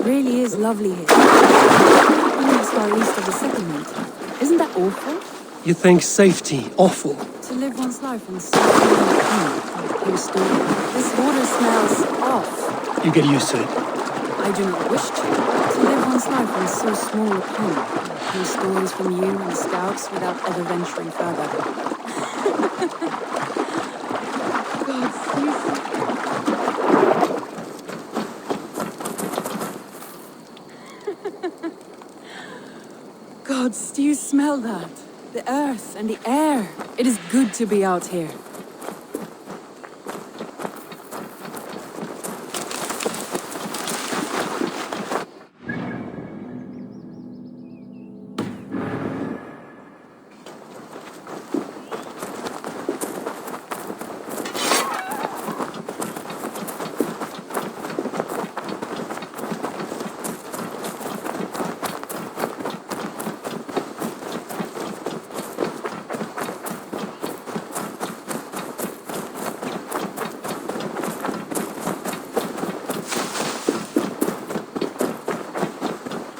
really is lovely here. It's far east of the settlement. Isn't that awful? You think safety awful? To live one's life in so like your story. This water smells off. You get used to it. I do not wish to. To live one's life in so small a pond. Hear stories from you and the scouts without ever venturing further. God, Gods, do you smell that? The earth and the air. It is good to be out here.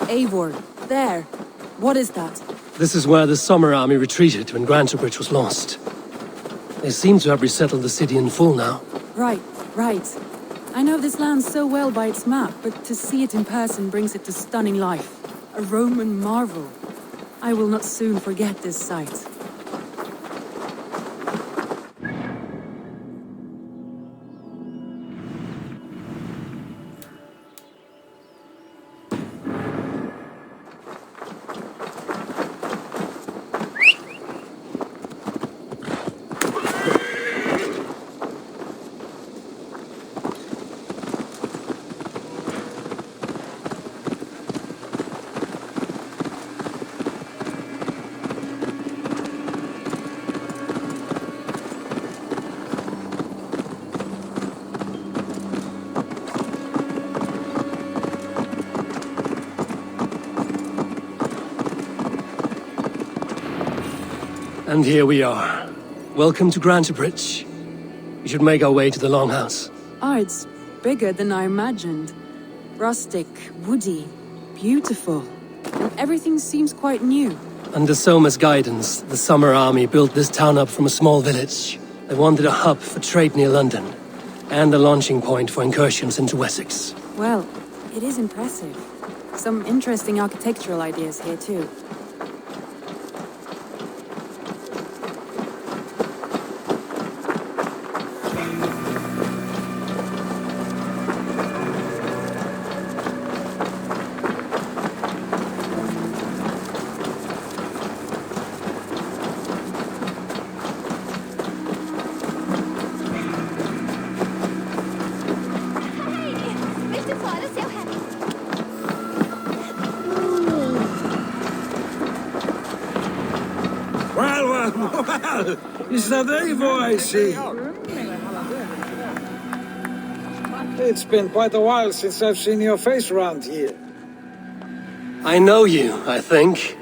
Eivor, there. What is that? This is where the Summer Army retreated when Grantebridge was lost. They seem to have resettled the city in full now. Right. I know this land so well by its map, but to see it in person brings it to stunning life. A Roman marvel. I will not soon forget this sight. And here we are. Welcome to Grantebridge. We should make our way to the Longhouse. Ah, it's bigger than I imagined. Rustic, woody, beautiful. And everything seems quite new. Under Soma's guidance, the Summer Army built this town up from a small village. They wanted a hub for trade near London, and a launching point for incursions into Wessex. Well, it is impressive. Some interesting architectural ideas here too. Well, is that Eivor I see? It's been quite a while since I've seen your face around here. I know you, I think.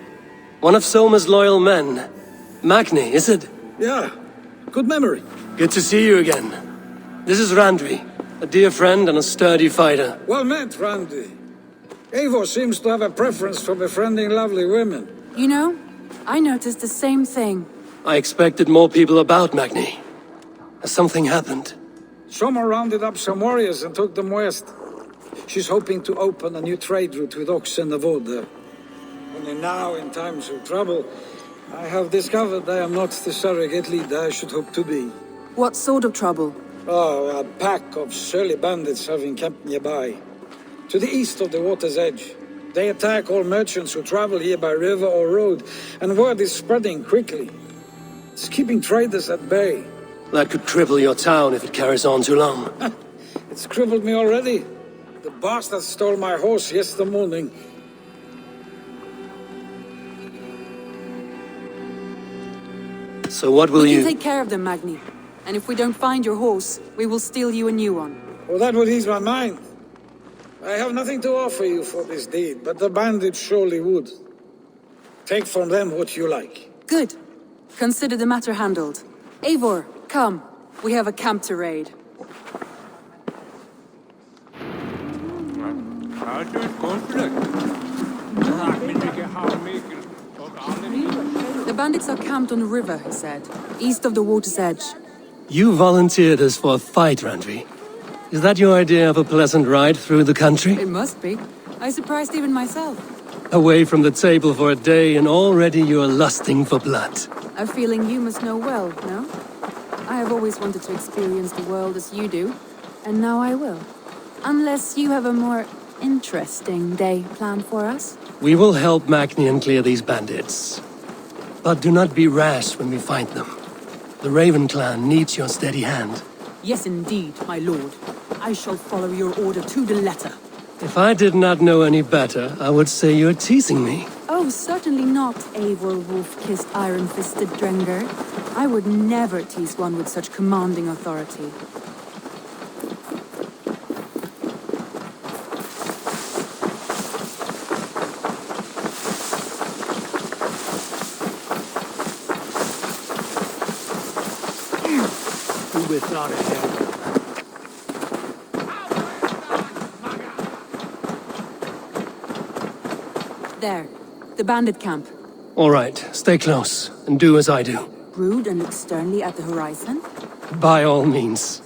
One of Soma's loyal men. Magni, is it? Yeah, good memory. Good to see you again. This is Randvi, a dear friend and a sturdy fighter. Well met, Randy. Eivor seems to have a preference for befriending lovely women. You know, I noticed the same thing. I expected more people about Magni. Has something happened? Soma rounded up some warriors and took them west. She's hoping to open a new trade route with Oxen and Voda. Only now, in times of trouble, I have discovered I am not the surrogate leader I should hope to be. What sort of trouble? Oh, a pack of surly bandits have encamped nearby. To the east of the water's edge. They attack all merchants who travel here by river or road, and word is spreading quickly. It's keeping traders at bay. That could cripple your town if it carries on too long. It's crippled me already. The bastard stole my horse yesterday morning. So what will We you... can take care of them, Magni. And if we don't find your horse, we will steal you a new one. Well, that would ease my mind. I have nothing to offer you for this deed, but the bandits surely would. Take from them what you like. Good. Consider the matter handled. Eivor, come. We have a camp to raid. The bandits are camped on the river, he said, east of the water's edge. You volunteered us for a fight, Randvi. Is that your idea of a pleasant ride through the country? It must be. I surprised even myself. Away from the table for a day and already you're lusting for blood. A feeling you must know well, no? I have always wanted to experience the world as you do, and now I will. Unless you have a more interesting day planned for us? We will help Magnian clear these bandits. But do not be rash when we find them. The Raven clan needs your steady hand. Yes, indeed, my lord. I shall follow your order to the letter. If I did not know any better, I would say you're teasing me. Oh, certainly not, Eivor wolf-kissed iron-fisted Drengr. I would never tease one with such commanding authority. Who would thought it? There, the bandit camp. All right, stay close, and do as I do. Brood and look sternly at the horizon? By all means.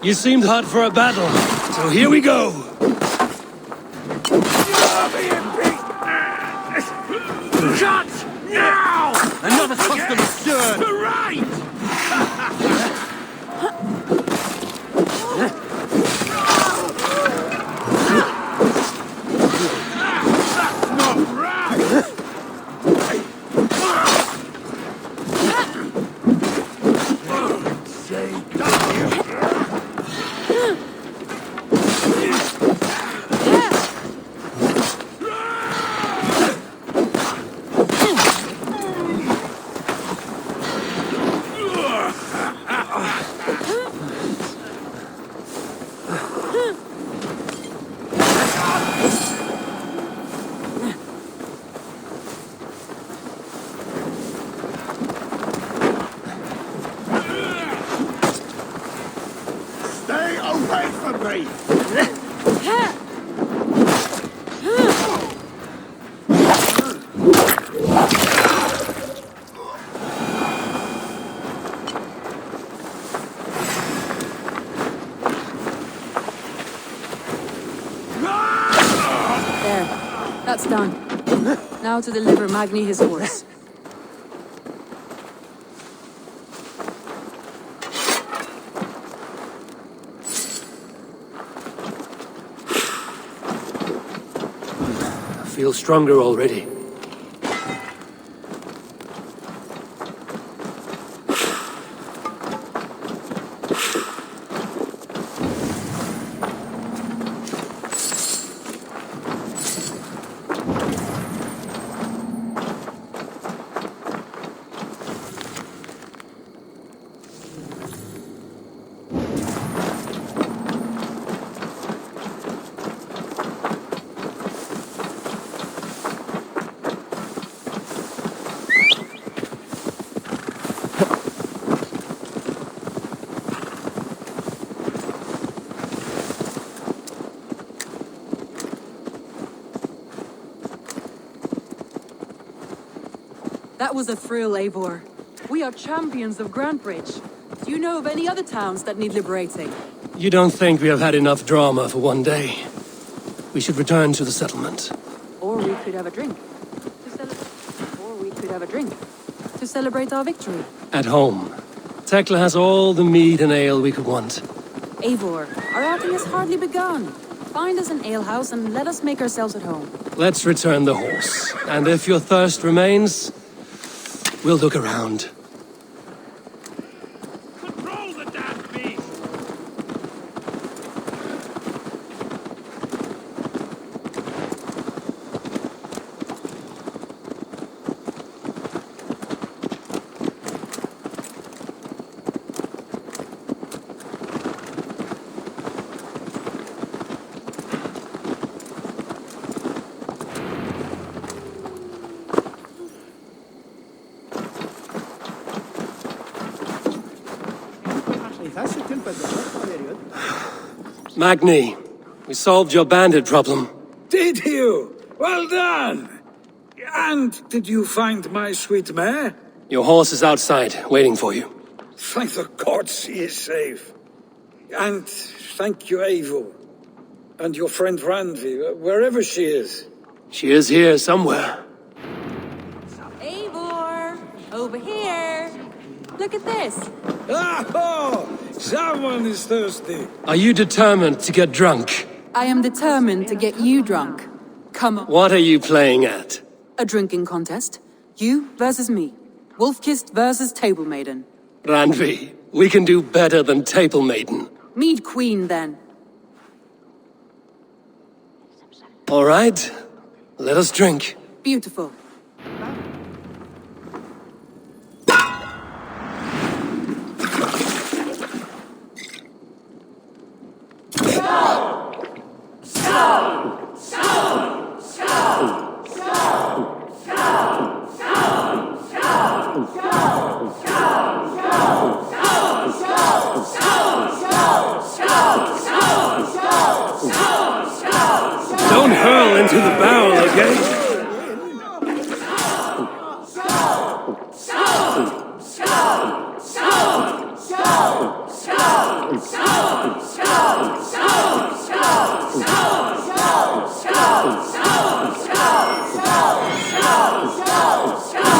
You seemed hot for a battle, so here we go! Shut now! Another customer stirred! Right! That's done. Now to deliver Magni his horse. I feel stronger already. That was a thrill, Eivor. We are champions of Grantbridge. Do you know of any other towns that need liberating? You don't think we have had enough drama for one day? We should return to the settlement. Or we could have a drink. To celebrate our victory. At home. Tekla has all the mead and ale we could want. Eivor, our outing has hardly begun. Find us an alehouse and let us make ourselves at home. Let's return the horse. And if your thirst remains, we'll look around. Control the damn beast! Magni, we solved your bandit problem. Did you? Well done! And did you find my sweet mare? Your horse is outside, waiting for you. Thank the gods she is safe. And thank you, Eivor. And your friend Randvi, wherever she is. She is here somewhere. Eivor! Over here! Look at this! Oh! Someone is thirsty. Are you determined to get drunk? I am determined to get you drunk. Come on. What are you playing at? A drinking contest. You versus me. Wolf-kissed versus Table Maiden. Randvi, we can do better than Table Maiden. Mead Queen, then. All right, let us drink. Beautiful. Don't hurl into the barrel, okay?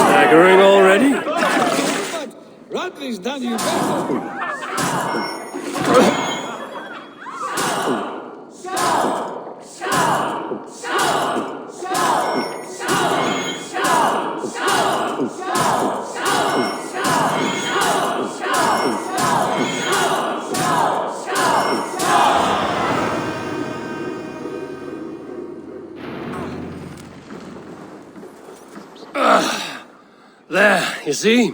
Staggering already? Radley's done you better. There, you see?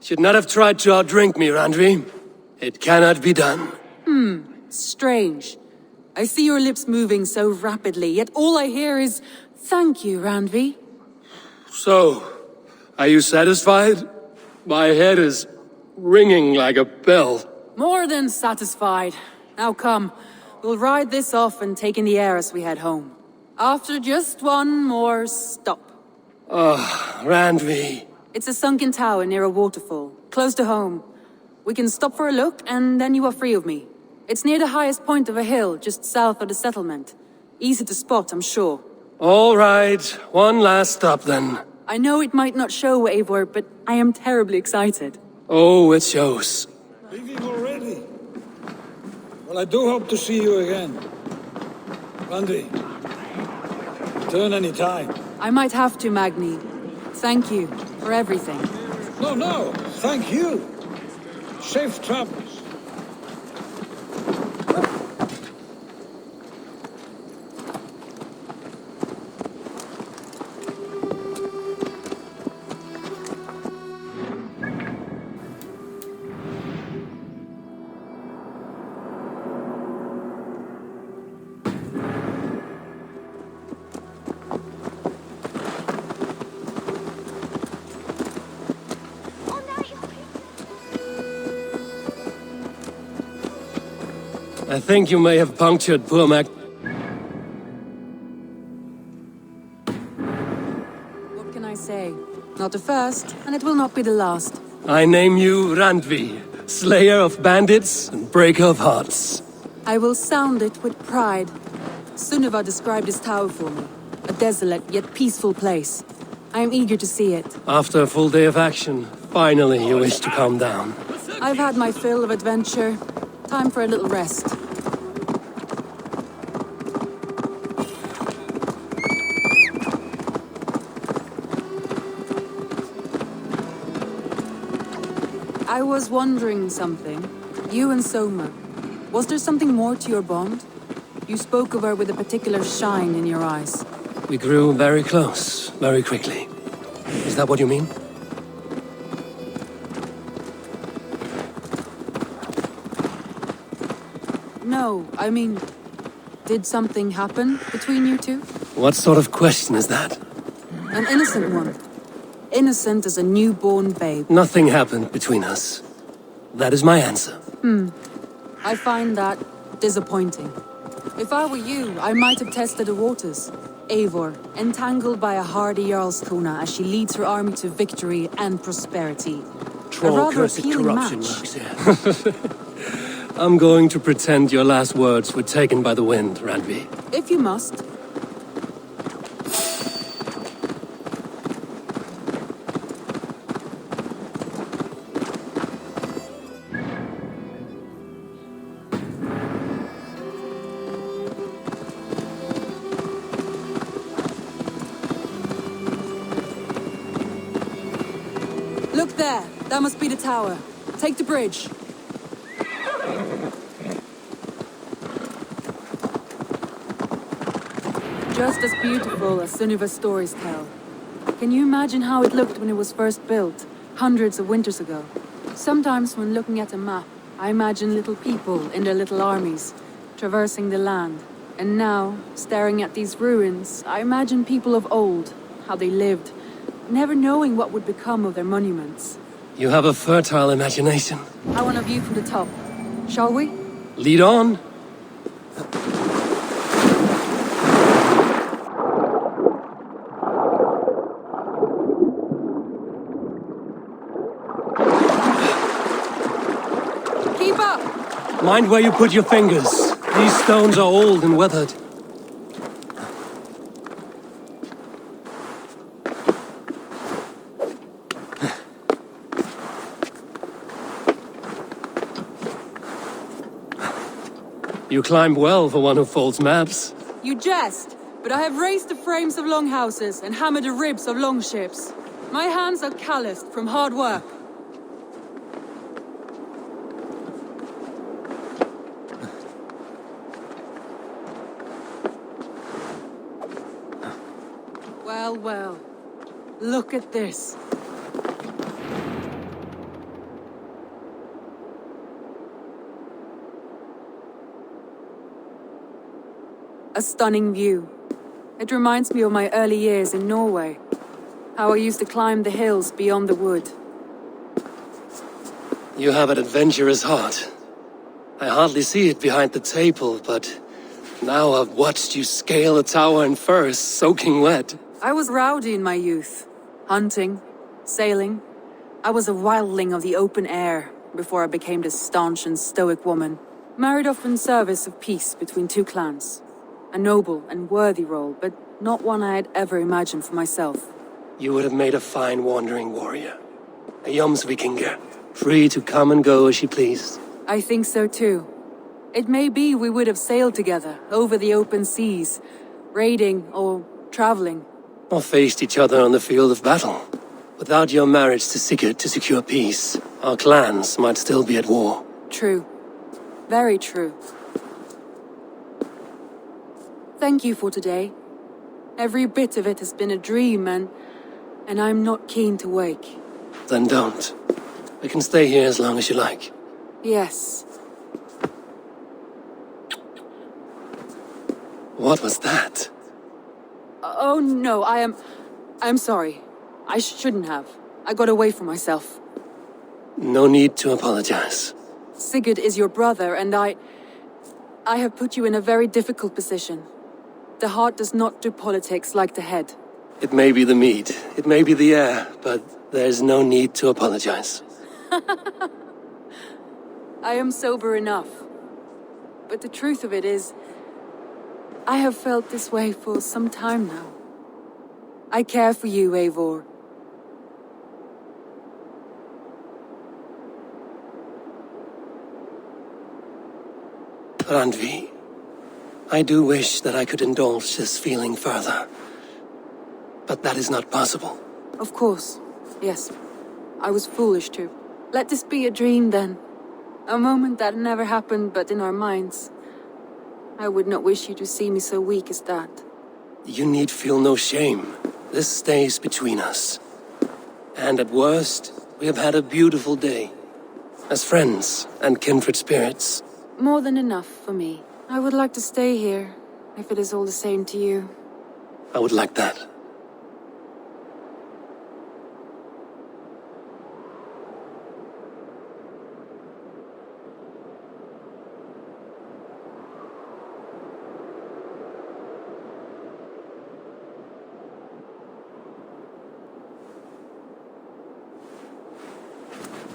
Should not have tried to outdrink me, Randvi. It cannot be done. Strange. I see your lips moving so rapidly, yet all I hear is, "Thank you, Randvi." So, are you satisfied? My head is ringing like a bell. More than satisfied. Now come, we'll ride this off and take in the air as we head home. After just one more stop. Randvi. It's a sunken tower near a waterfall, close to home. We can stop for a look, and then you are free of me. It's near the highest point of a hill, just south of the settlement. Easy to spot, I'm sure. All right, one last stop then. I know it might not show, Eivor, but I am terribly excited. Oh, it shows. Leaving already? Well, I do hope to see you again. Randy, return any time. I might have to, Magni. Thank you for everything. No, thank you. Safe travels. I think you may have punctured poor Mac. What can I say? Not a first, and it will not be the last. I name you Randvi, slayer of bandits and breaker of hearts. I will sound it with pride. Sunniva described this tower for me. A desolate yet peaceful place. I am eager to see it. After a full day of action, finally you wish to calm down. I've had my fill of adventure. Time for a little rest. I was wondering something. You and Soma. Was there something more to your bond? You spoke of her with a particular shine in your eyes. We grew very close, very quickly. Is that what you mean? No, I mean, did something happen between you two? What sort of question is that? An innocent one. Innocent as a newborn babe. Nothing happened between us. That is my answer. I find that disappointing. If I were you, I might have tested the waters. Eivor, entangled by a hardy Jarlskona as she leads her army to victory and prosperity. A rather Cursed appealing corruption match. lurks here. I'm going to pretend your last words were taken by the wind, Randvi. If you must. Look there! That must be the tower. Take the bridge. Just as beautiful as Sunniva's stories tell. Can you imagine how it looked when it was first built, hundreds of winters ago? Sometimes when looking at a map, I imagine little people in their little armies, traversing the land. And now, staring at these ruins, I imagine people of old, how they lived, never knowing what would become of their monuments. You have a fertile imagination. I want a view from the top. Shall we? Lead on. Keep up! Mind where you put your fingers. These stones are old and weathered. You climb well for one who folds maps. You jest, but I have raised the frames of longhouses and hammered the ribs of longships. My hands are calloused from hard work. Well, well. Look at this. A stunning view. It reminds me of my early years in Norway. How I used to climb the hills beyond the wood. You have an adventurous heart. I hardly see it behind the table, but now I've watched you scale a tower in furs, soaking wet. I was rowdy in my youth. Hunting, sailing. I was a wildling of the open air before I became this staunch and stoic woman. Married off in service of peace between two clans. A noble and worthy role, but not one I had ever imagined for myself. You would have made a fine wandering warrior. A Jomsvikinger, free to come and go as she pleased. I think so too. It may be we would have sailed together over the open seas, raiding or traveling. Or faced each other on the field of battle. Without your marriage to Sigurd to secure peace, our clans might still be at war. True. Very true. Thank you for today. Every bit of it has been a dream, and I'm not keen to wake. Then don't. We can stay here as long as you like. Yes. What was that? Oh no, I'm sorry. I shouldn't have. I got away from myself. No need to apologize. Sigurd is your brother, and I have put you in a very difficult position. The heart does not do politics like the head. It may be the meat, it may be the air, but There's no need to apologize. I am sober enough. But the truth of it is, I have felt this way for some time now. I care for you, Eivor. Randvi, I do wish that I could indulge this feeling further. But that is not possible. Of course, yes. I was foolish to. Let this be a dream, then. A moment that never happened but in our minds. I would not wish you to see me so weak as that. You need feel no shame. This stays between us. And at worst, we have had a beautiful day. As friends and kindred spirits. More than enough for me. I would like to stay here, if it is all the same to you. I would like that.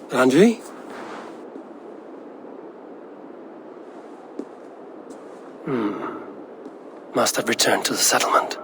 Randvi? Must have returned to the settlement.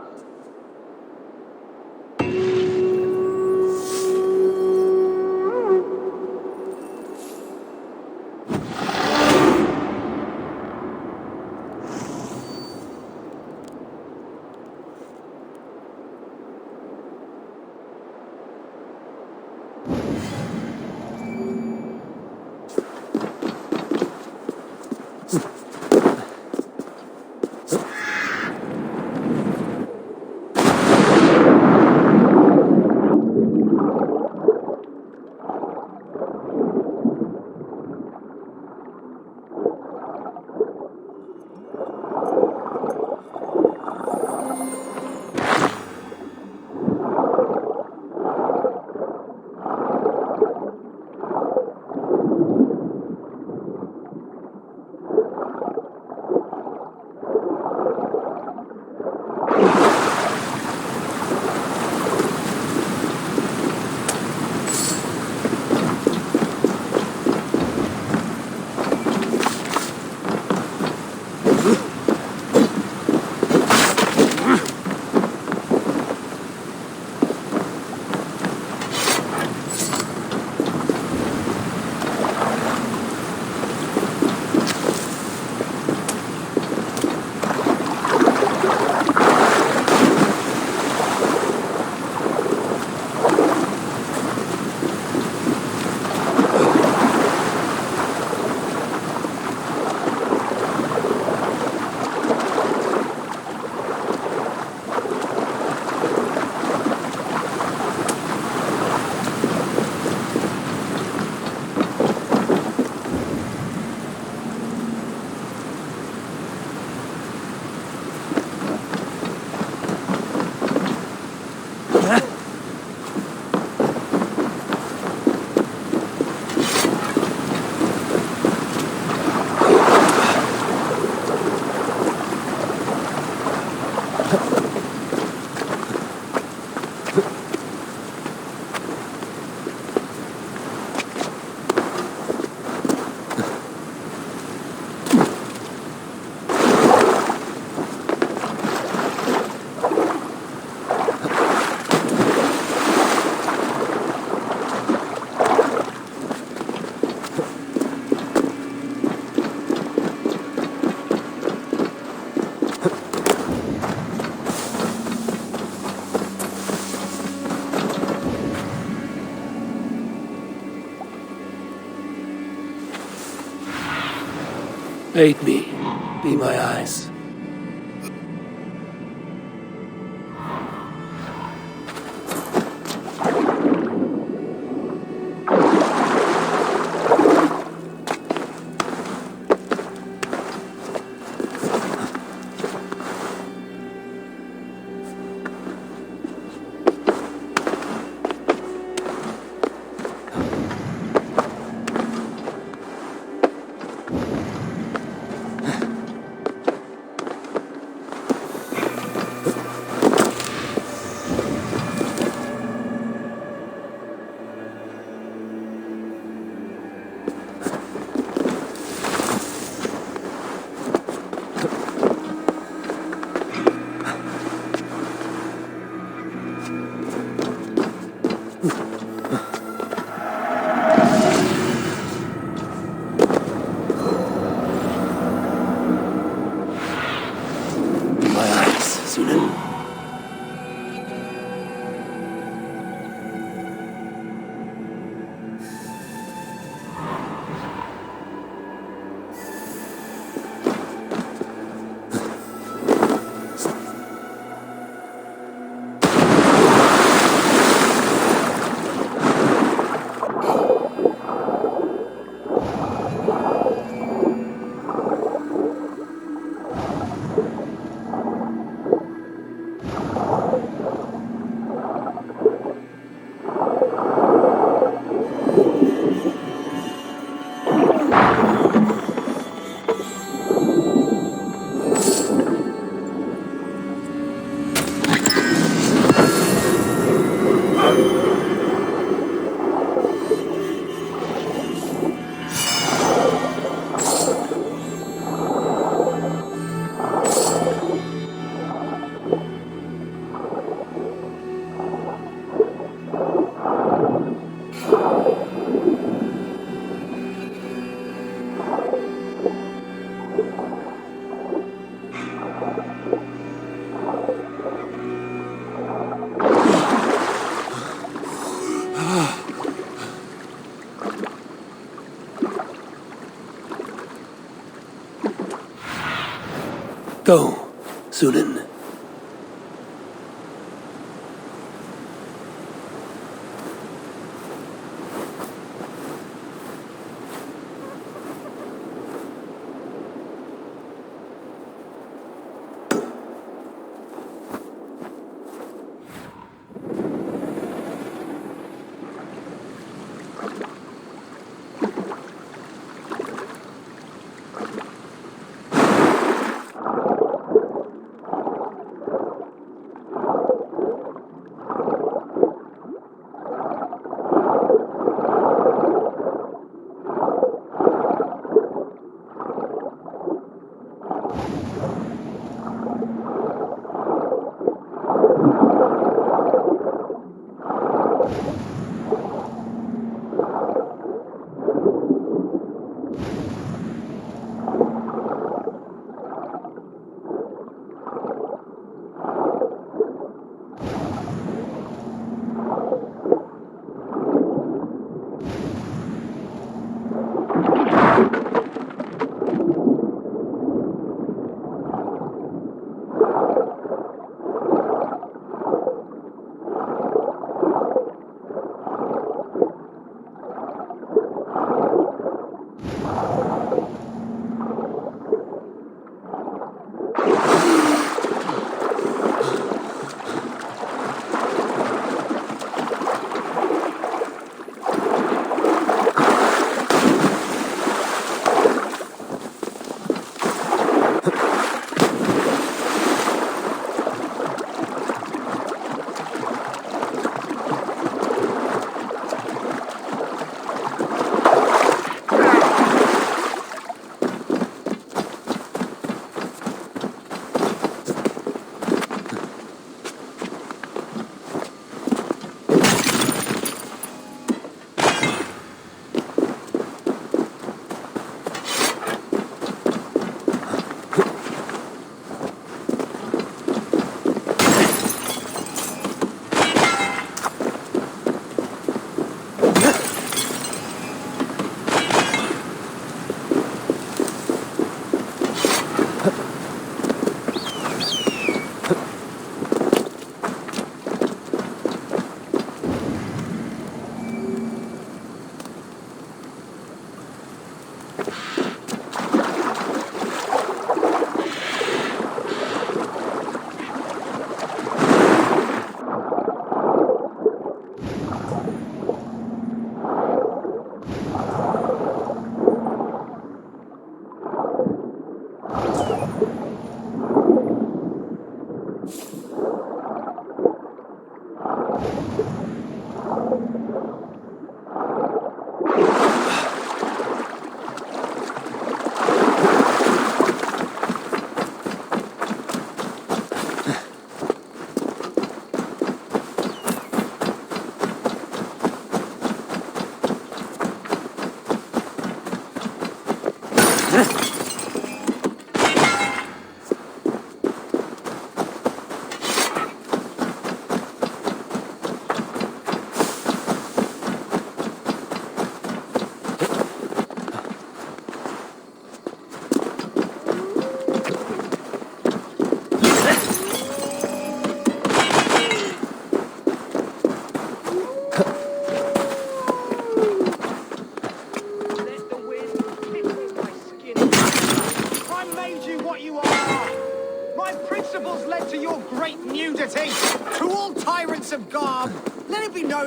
Aid me. Be my eyes. go, Sunan.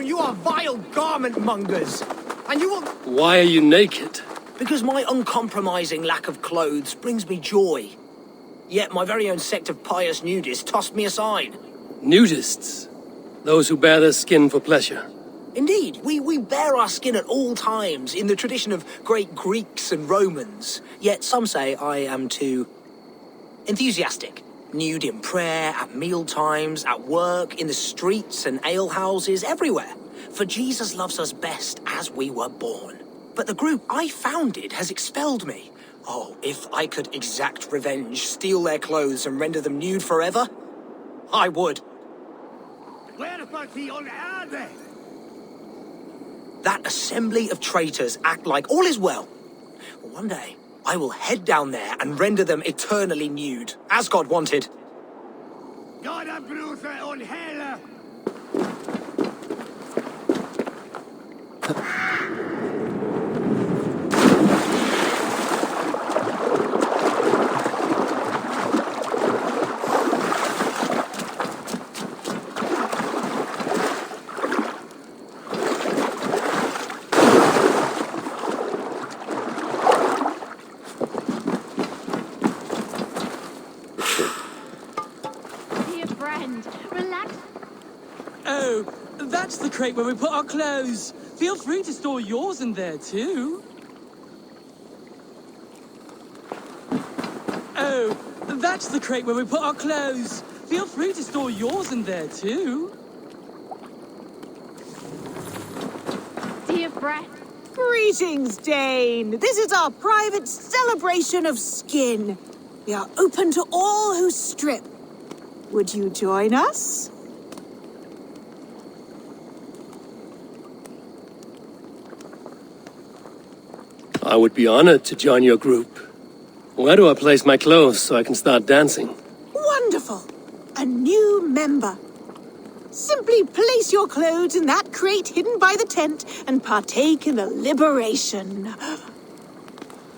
You are vile garment mongers, and you will... Why are you naked? Because my uncompromising lack of clothes brings me joy. Yet my very own sect of pious nudists tossed me aside. Nudists? Those who bare their skin for pleasure? Indeed, we bare our skin at all times, in the tradition of great Greeks and Romans. Yet some say I am too... enthusiastic. Nude in prayer, at meal times, at work, in the streets and alehouses, everywhere. For Jesus loves us best as we were born. But the group I founded has expelled me. Oh, if I could exact revenge, steal their clothes and render them nude forever, I would. Whereabouts are they? That assembly of traitors act like all is well. One day, I will head down there and render them eternally nude, as God wanted. Gotta bruise on hell! Dear friend, relax. Oh, that's the crate where we put our clothes. Feel free to store yours in there too. Oh, that's the crate where we put our clothes. Feel free to store yours in there too. Dear friend. Greetings, Dane. This is our private celebration of skin. We are open to all who strip. Would you join us? I would be honored to join your group. Where do I place my clothes so I can start dancing? Wonderful. A new member. Simply place your clothes in that crate hidden by the tent and partake in the liberation.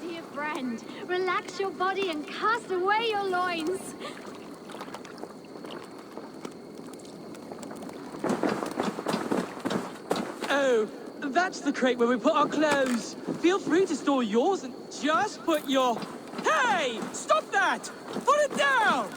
Dear friend, relax your body and cast away your loins. Oh, that's the crate where we put our clothes. Feel free to store yours and just put your... Hey! Stop that! Put it down!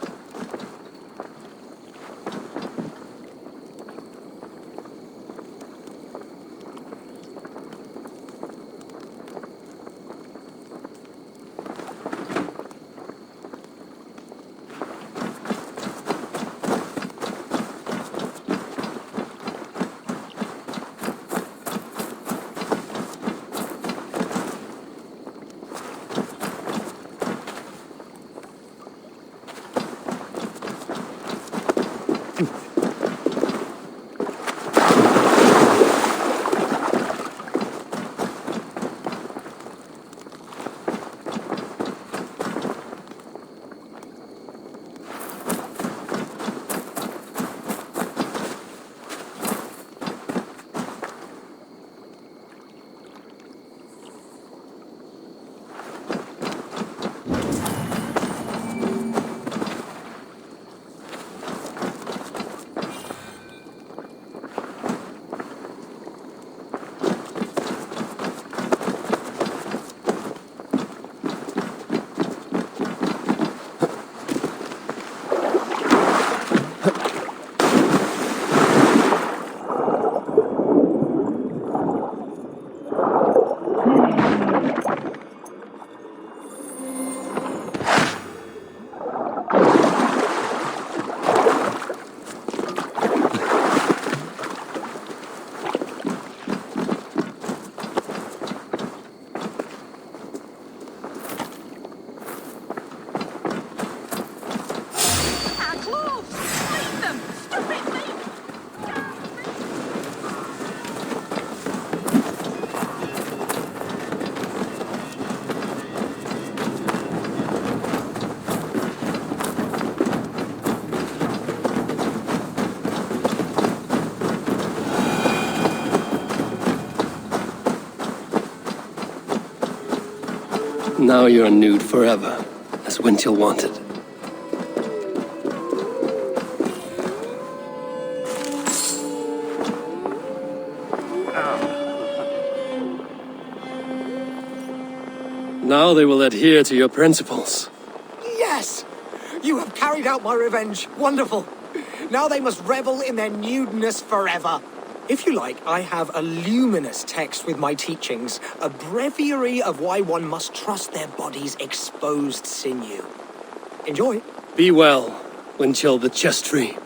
Now you're nude forever, as Winchell wanted. Now they will adhere to your principles. Yes! You have carried out my revenge. Wonderful. Now they must revel in their nudeness forever. If you like, I have a luminous text with my teachings, a breviary of why one must trust their body's exposed sinew. Enjoy. Be well, Winchell the chest tree.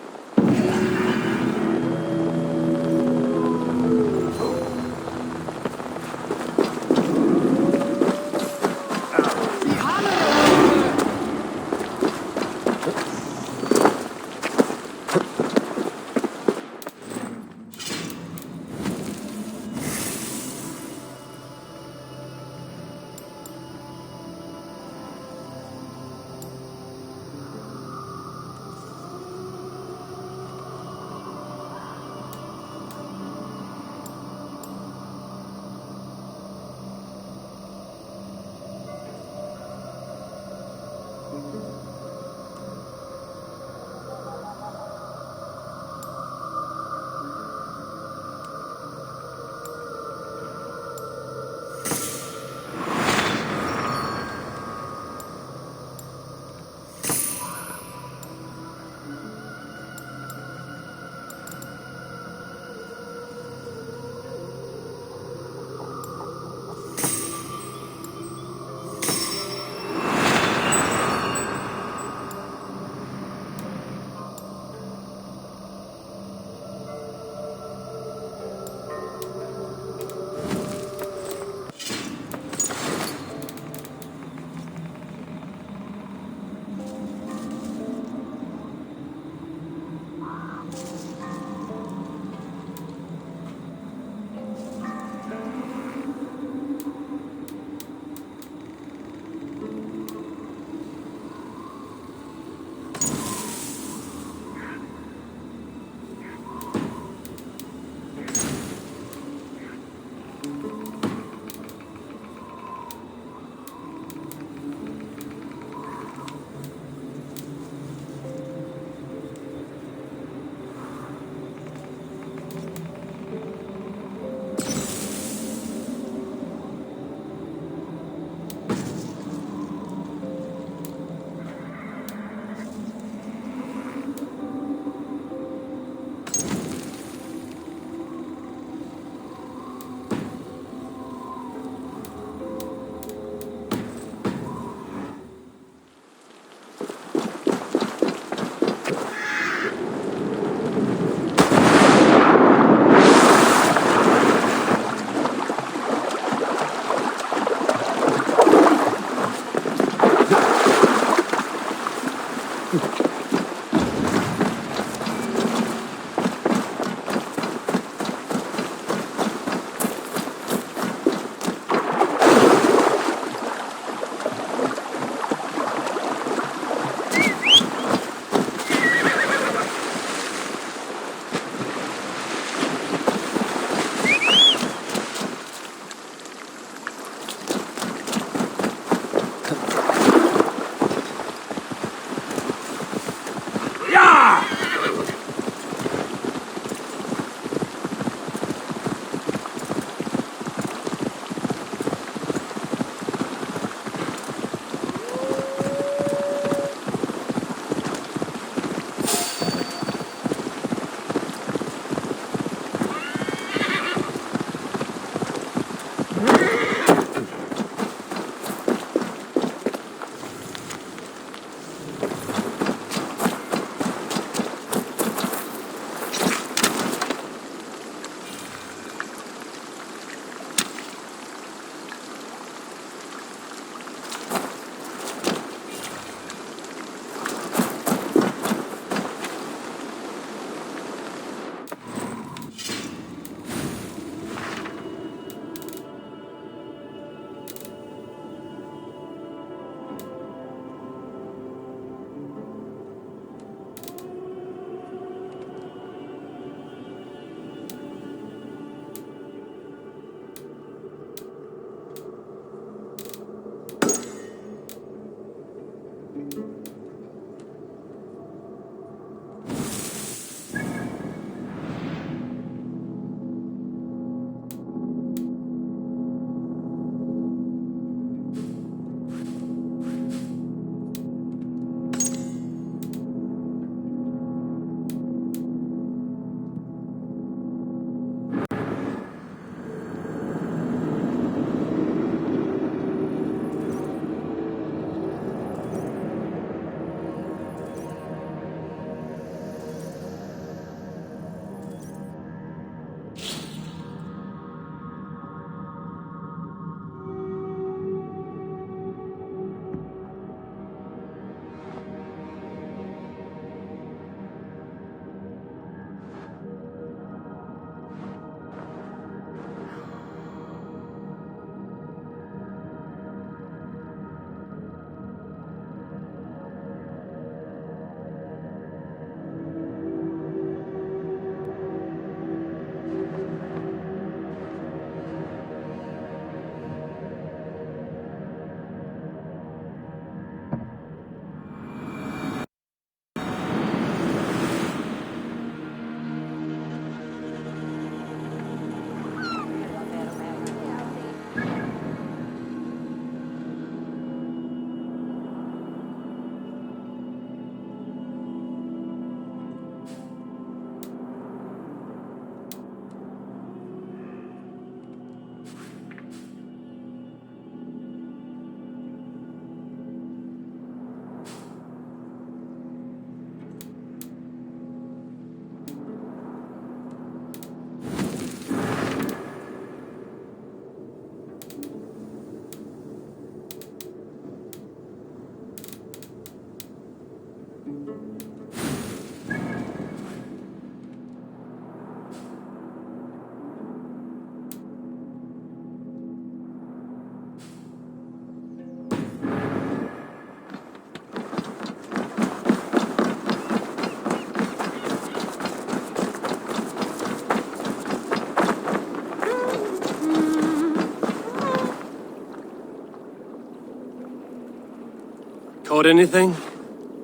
Caught anything?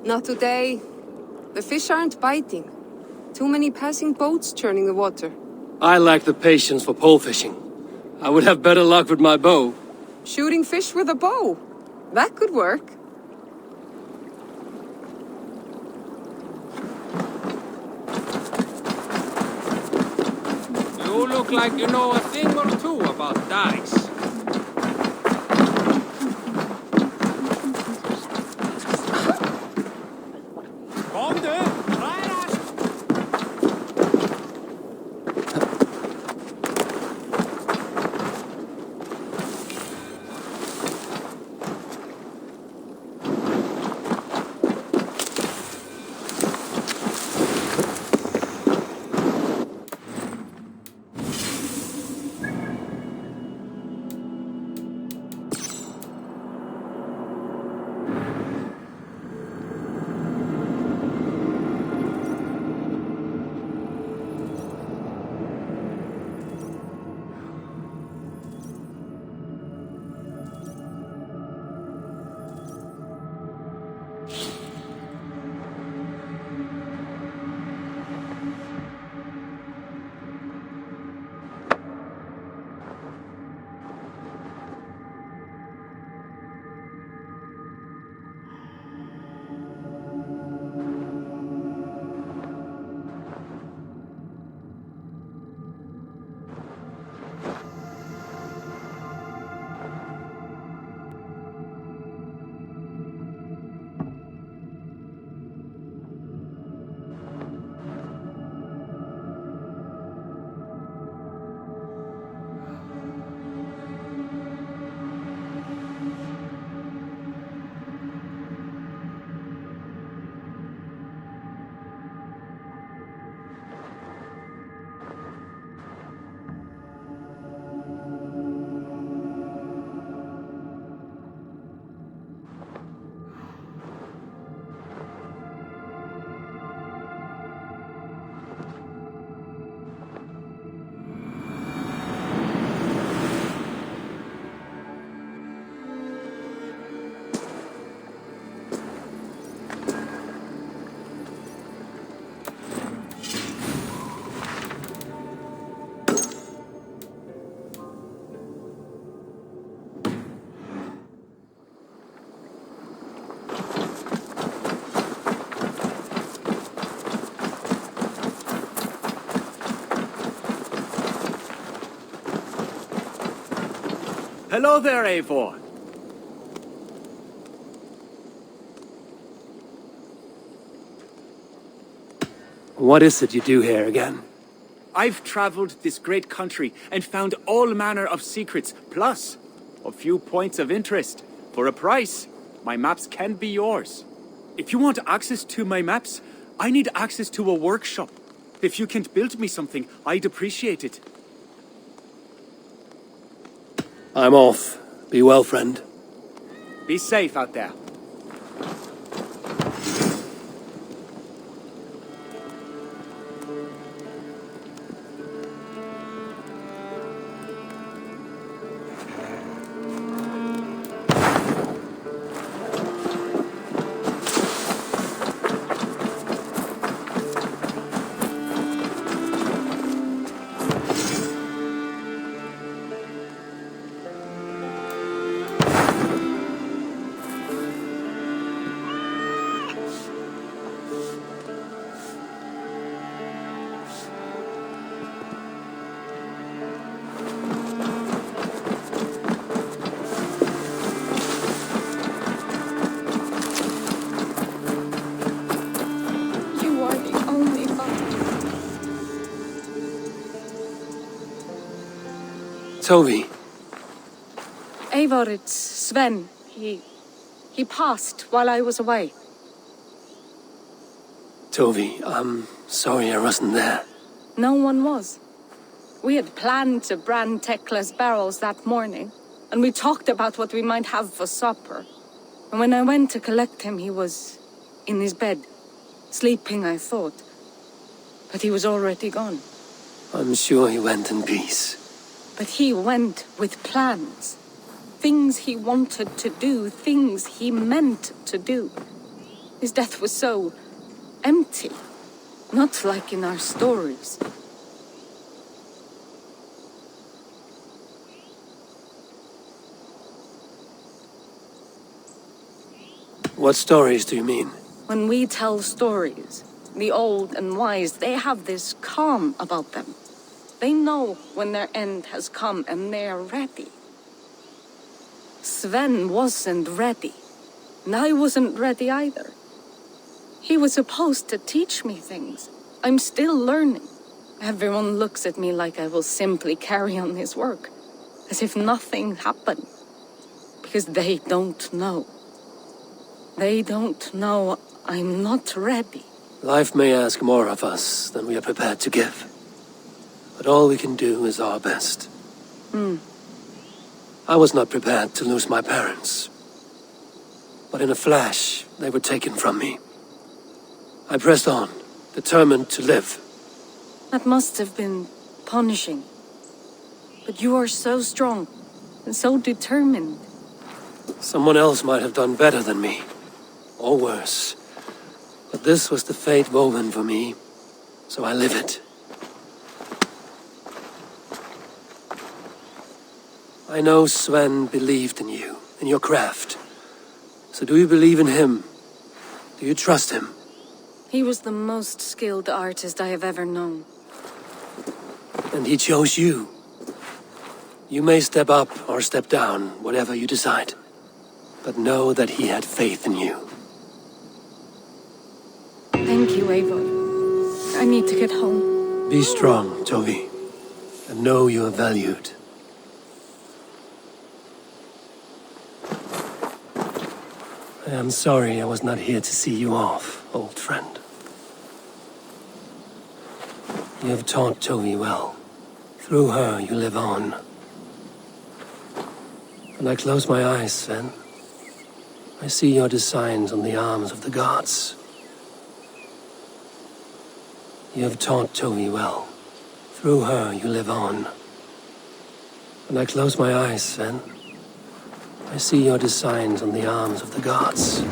Not today. The fish aren't biting. Too many passing boats churning the water. I lack the patience for pole fishing. I would have better luck with my bow. Shooting fish with a bow. That could work. You look like you know a thing or two about dice. Kom du, räras! Hello there, Eivor. What is it you do here again? I've traveled this great country and found all manner of secrets, plus a few points of interest. For a price, my maps can be yours. If you want access to my maps, I need access to a workshop. If you can build me something, I'd appreciate it. I'm off. Be well, friend. Be safe out there. Toby. Eivor, it's Sven. He passed while I was away. Toby, I'm sorry I wasn't there. No one was. We had planned to brand Tekla's barrels that morning, and we talked about what we might have for supper. And when I went to collect him, he was in his bed, sleeping, I thought. But he was already gone. I'm sure he went in peace. But he went with plans. Things he wanted to do, things he meant to do. His death was so empty, not like in our stories. What stories do you mean? When we tell stories, the old and wise, they have this calm about them. They know when their end has come and they are ready. Sven wasn't ready, and I wasn't ready either. He was supposed to teach me things. I'm still learning. Everyone looks at me like I will simply carry on his work, as if nothing happened, because they don't know. They don't know I'm not ready. Life may ask more of us than we are prepared to give. But all we can do is our best. I was not prepared to lose my parents. But in a flash, they were taken from me. I pressed on, determined to live. That must have been punishing. But you are so strong and so determined. Someone else might have done better than me. Or worse. But this was the fate woven for me, so I live it. I know Sven believed in you, in your craft. So do you believe in him? Do you trust him? He was the most skilled artist I have ever known. And he chose you. You may step up or step down, whatever you decide. But know that he had faith in you. Thank you, Eivor. I need to get home. Be strong, Tovi. And know you are valued. I am sorry I was not here to see you off, old friend. You have taught Tovi well. Through her, you live on. When I close my eyes, Sven, I see your designs on the arms of the gods. You have taught Tovi well. Through her, you live on. When I close my eyes, Sven, I see your designs on the arms of the gods.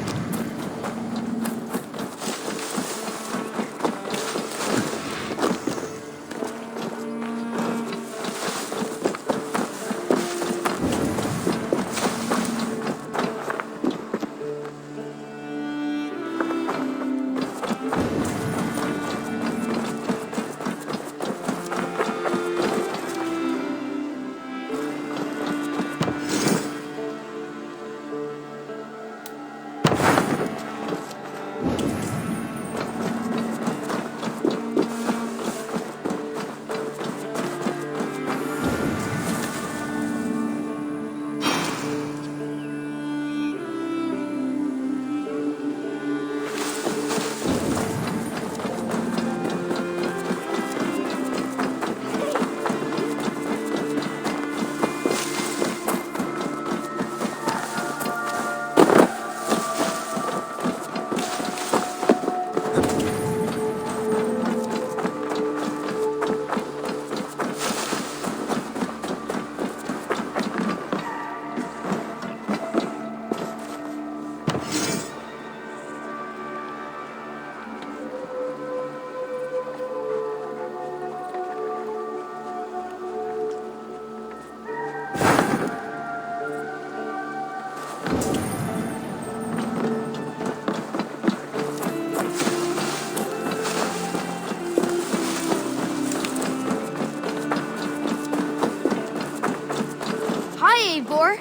Hi, Eivor.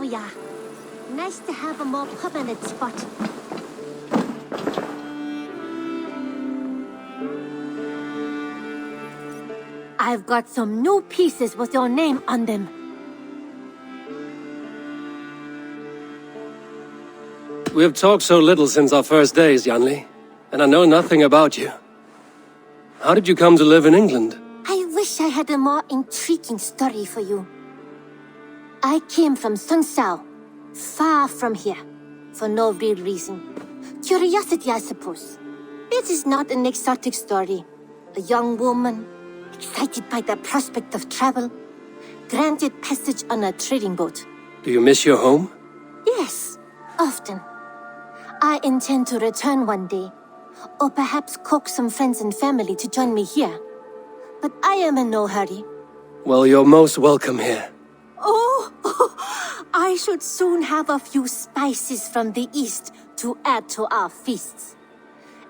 we are. Nice to have a more permanent spot. I've got some new pieces with your name on them. We have talked so little since our first days, Yanli, and I know nothing about you. How did you come to live in England? I wish I had a more intriguing story for you. I came from Sunsao, far from here, for no real reason. Curiosity, I suppose. It is not an exotic story. A young woman, excited by the prospect of travel, granted passage on a trading boat. Do you miss your home? Yes, often. I intend to return one day, or perhaps coax some friends and family to join me here. But I am in no hurry. Well, you're most welcome here. Oh, I should soon have a few spices from the east to add to our feasts.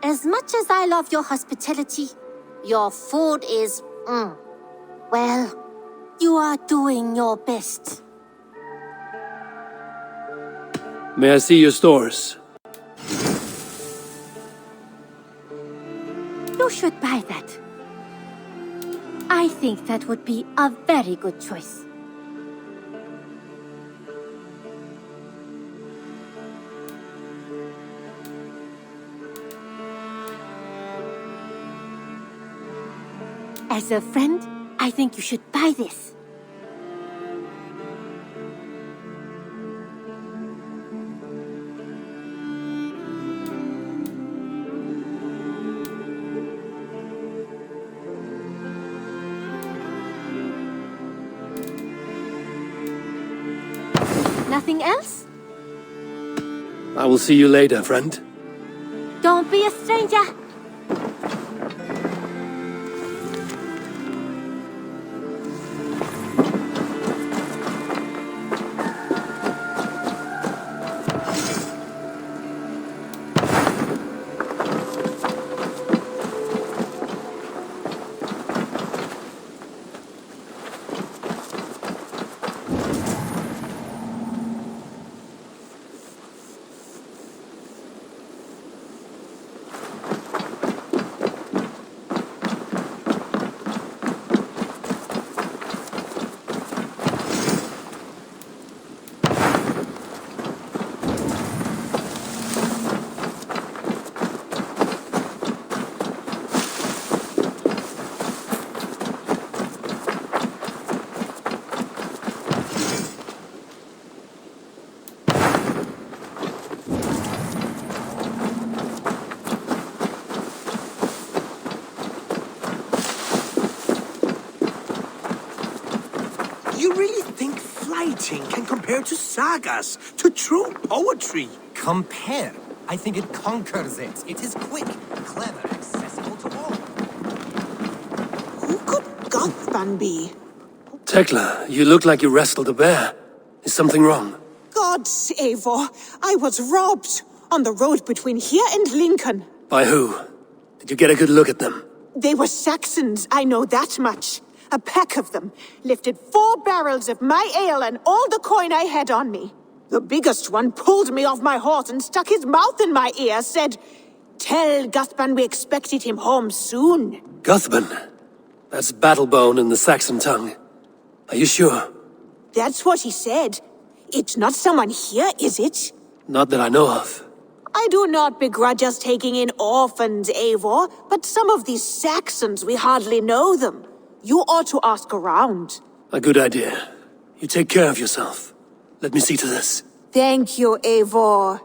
As much as I love your hospitality, your food is, well, you are doing your best. May I see your stores? You should buy that. I think that would be a very good choice. As a friend, I think you should buy this. Nothing else? I will see you later, friend. Don't be a stranger. You really think flighting can compare to sagas, to true poetry? Compare? I think it conquers it. It is quick, clever, accessible to all. Who could Gothban be? Tekla, you look like you wrestled a bear. Is something wrong? Gods, Eivor, I was robbed on the road between here and Lincoln. By who? Did you get a good look at them? They were Saxons, I know that much. A pack of them lifted 4 barrels of my ale and all the coin I had on me. The biggest one pulled me off my horse and stuck his mouth in my ear, said, "Tell Guthban we expected him home soon." Guthban? That's Battlebone in the Saxon tongue. Are you sure? That's what he said. It's not someone here, is it? Not that I know of. I do not begrudge us taking in orphans, Eivor, but some of these Saxons, we hardly know them. You ought to ask around. A good idea. You take care of yourself. Let me see to this. Thank you, Eivor.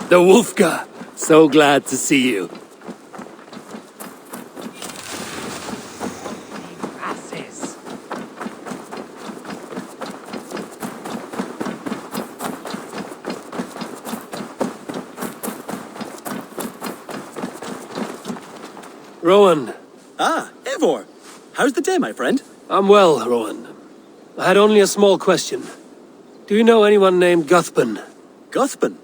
The Wolfka! So glad to see you. Asses. Rowan. Ah, Eivor. How's the day, my friend? I'm well, Rowan. I had only a small question. Do you know anyone named Guthban? Guthban?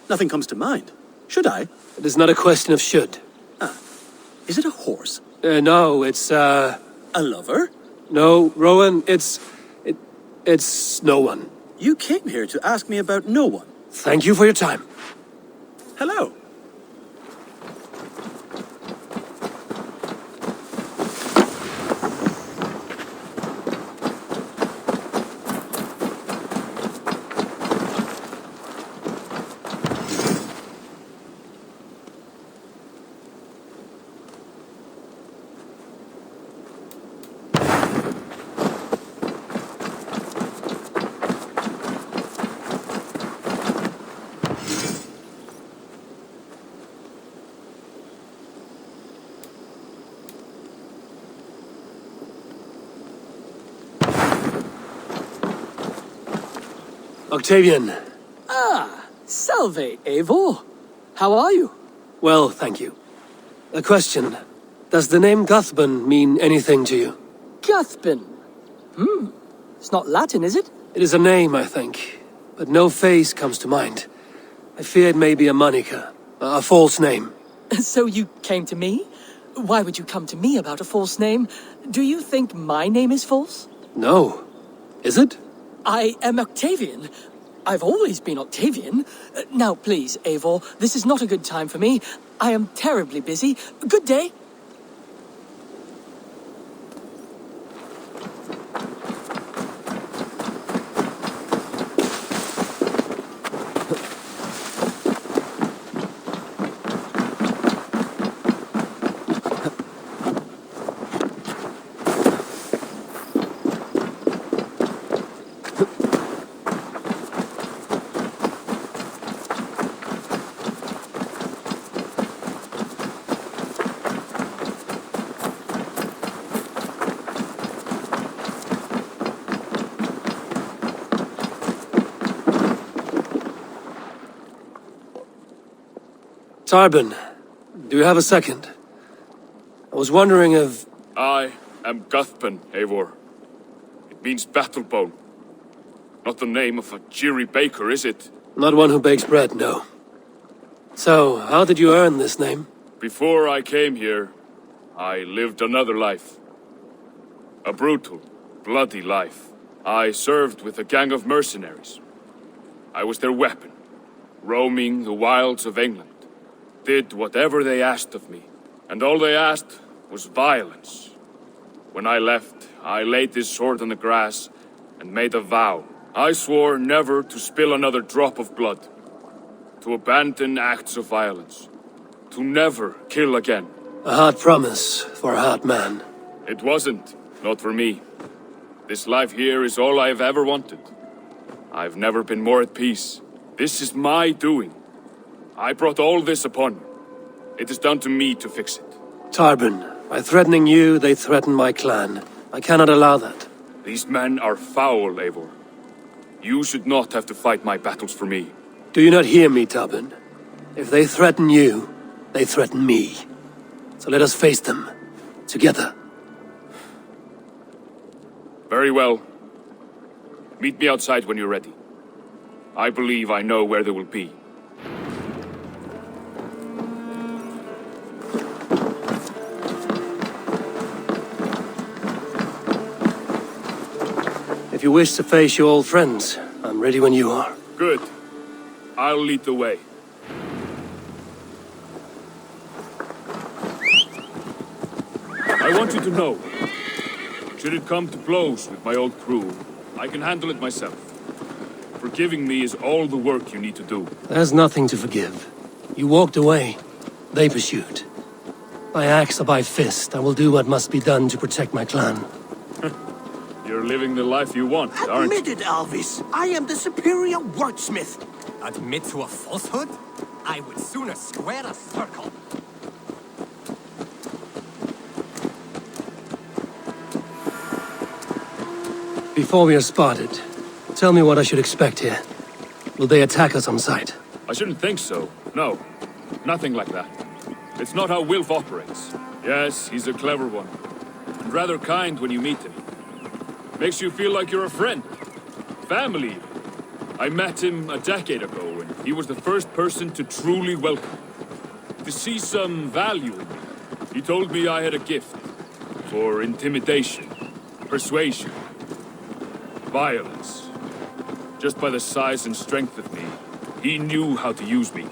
Nothing comes to mind. Should I? It is not a question of should. Is it a horse? No, it's, A lover? No, Rowan, it's no one. You came here to ask me about no one. Thank you for your time. Hello. Octavian. Ah, salve, Eivor. How are you? Well, thank you. A question. Does the name Guthban mean anything to you? Guthban. It's not Latin, is it? It is a name, I think, but no face comes to mind. I fear it may be a moniker, a false name. So you came to me? Why would you come to me about a false name? Do you think my name is false? No. Is it? I am Octavian. I've always been Octavian. Now, please, Eivor, this is not a good time for me. I am terribly busy. Good day. Tarbin, do you have a second? I was wondering if... I am Guthban, Eivor. It means battlebone. Not the name of a cheery baker, is it? Not one who bakes bread, no. So, how did you earn this name? Before I came here, I lived another life. A brutal, bloody life. I served with a gang of mercenaries. I was their weapon, roaming the wilds of England. Did whatever they asked of me, and all they asked was violence. When I left, I laid this sword on the grass and made a vow. I swore never to spill another drop of blood, to abandon acts of violence, to never kill again. A hard promise for a hard man. It wasn't, not for me. This life here is all I've ever wanted. I've never been more at peace. This is my doing. I brought all this upon you. It is down to me to fix it. Tarbin, by threatening you, they threaten my clan. I cannot allow that. These men are foul, Eivor. You should not have to fight my battles for me. Do you not hear me, Tarbin? If they threaten you, they threaten me. So let us face them. Together. Very well. Meet me outside when you're ready. I believe I know where they will be. If you wish to face your old friends, I'm ready when you are. Good. I'll lead the way. I want you to know, should it come to blows with my old crew, I can handle it myself. Forgiving me is all the work you need to do. There's nothing to forgive. You walked away. They pursued. By axe or by fist, I will do what must be done to protect my clan. You're living the life you want, aren't you? Admit it, Alvis. I am the superior wordsmith. Admit to a falsehood? I would sooner square a circle. Before we are spotted, tell me what I should expect here. Will they attack us on sight? I shouldn't think so. No. Nothing like that. It's not how Wilf operates. Yes, he's a clever one. And rather kind when you meet him. Makes you feel like you're a friend. Family. I met him a decade ago, and he was the first person to truly welcome me. To see some value in me. He told me I had a gift for intimidation, persuasion, violence. Just by the size and strength of me, he knew how to use me.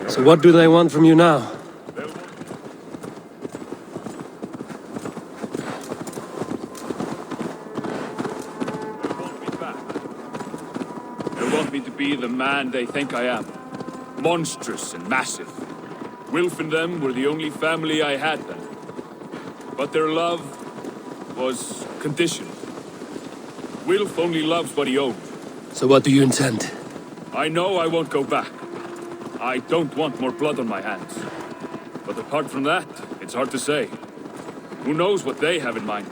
So what do they want from you now? They want me to be the man they think I am. Monstrous and massive. Wilf and them were the only family I had then. But their love was conditional. Wilf only loves what he owns. So what do you intend? I know I won't go back. I don't want more blood on my hands. But apart from that, it's hard to say. Who knows what they have in mind?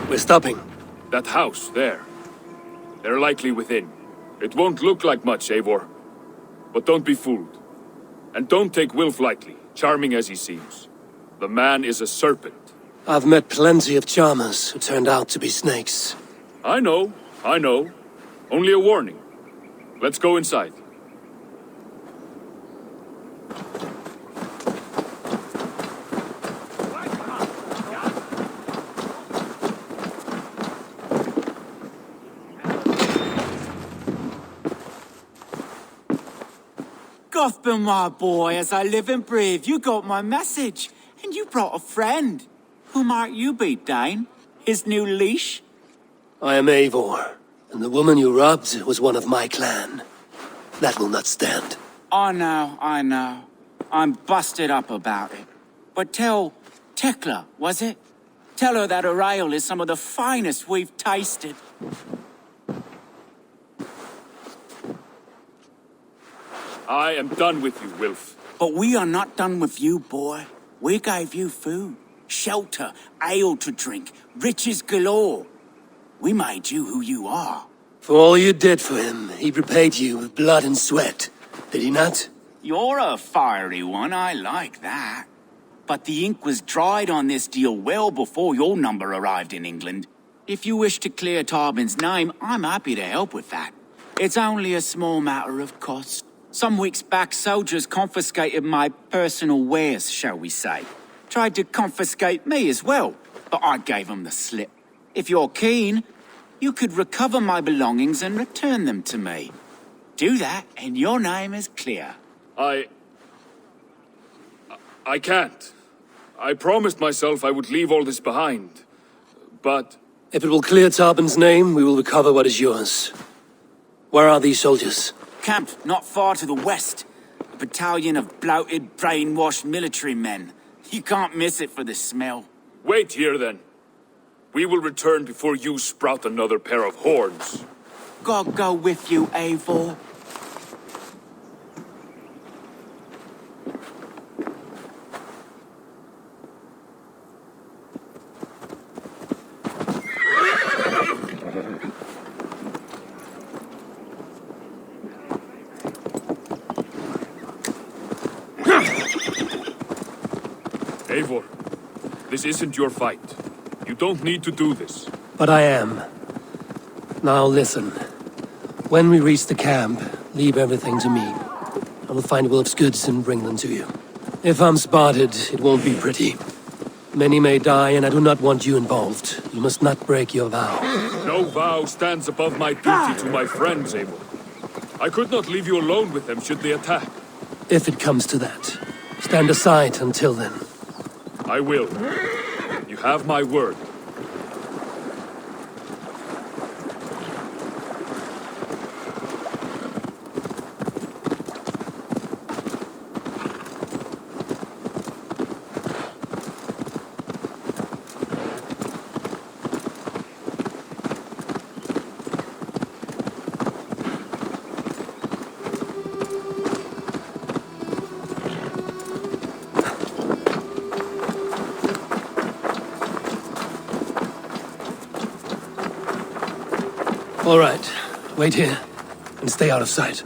We're stopping. That house, there. They're likely within. It won't look like much, Eivor. But don't be fooled. And don't take Wilf lightly, charming as he seems. The man is a serpent. I've met plenty of charmers who turned out to be snakes. I know. Only a warning. Let's go inside. Gothbin, my boy, as I live and breathe, you got my message. And you brought a friend. Who might you be, Dane? His new leash? I am Eivor, and the woman you robbed was one of my clan. That will not stand. I know. I'm busted up about it. But tell Tekla, was it? Tell her that her ale is some of the finest we've tasted. I am done with you, Wilf. But we are not done with you, boy. We gave you food, shelter, ale to drink, riches galore. We made you who you are. For all you did for him, he repaid you with blood and sweat. Did he not? You're a fiery one, I like that. But the ink was dried on this deal well before your number arrived in England. If you wish to clear Tarbin's name, I'm happy to help with that. It's only a small matter of cost. Some weeks back, soldiers confiscated my personal wares, shall we say. Tried to confiscate me as well, but I gave them the slip. If you're keen, you could recover my belongings and return them to me. Do that, and your name is clear. I can't. I promised myself I would leave all this behind. But... If it will clear Tarbin's name, we will recover what is yours. Where are these soldiers? Camped not far to the west. A battalion of bloated, brainwashed military men. You can't miss it for the smell. Wait here, then. We will return before you sprout another pair of horns. God go with you, Eivor. Eivor, this isn't your fight. You don't need to do this. But I am. Now listen. When we reach the camp, leave everything to me. I will find Wilf's goods and bring them to you. If I'm spotted, it won't be pretty. Many may die, and I do not want you involved. You must not break your vow. No vow stands above my duty to my friends, Eivor. I could not leave you alone with them should they attack. If it comes to that, stand aside until then. I will. You have my word. All right. Wait here, and stay out of sight.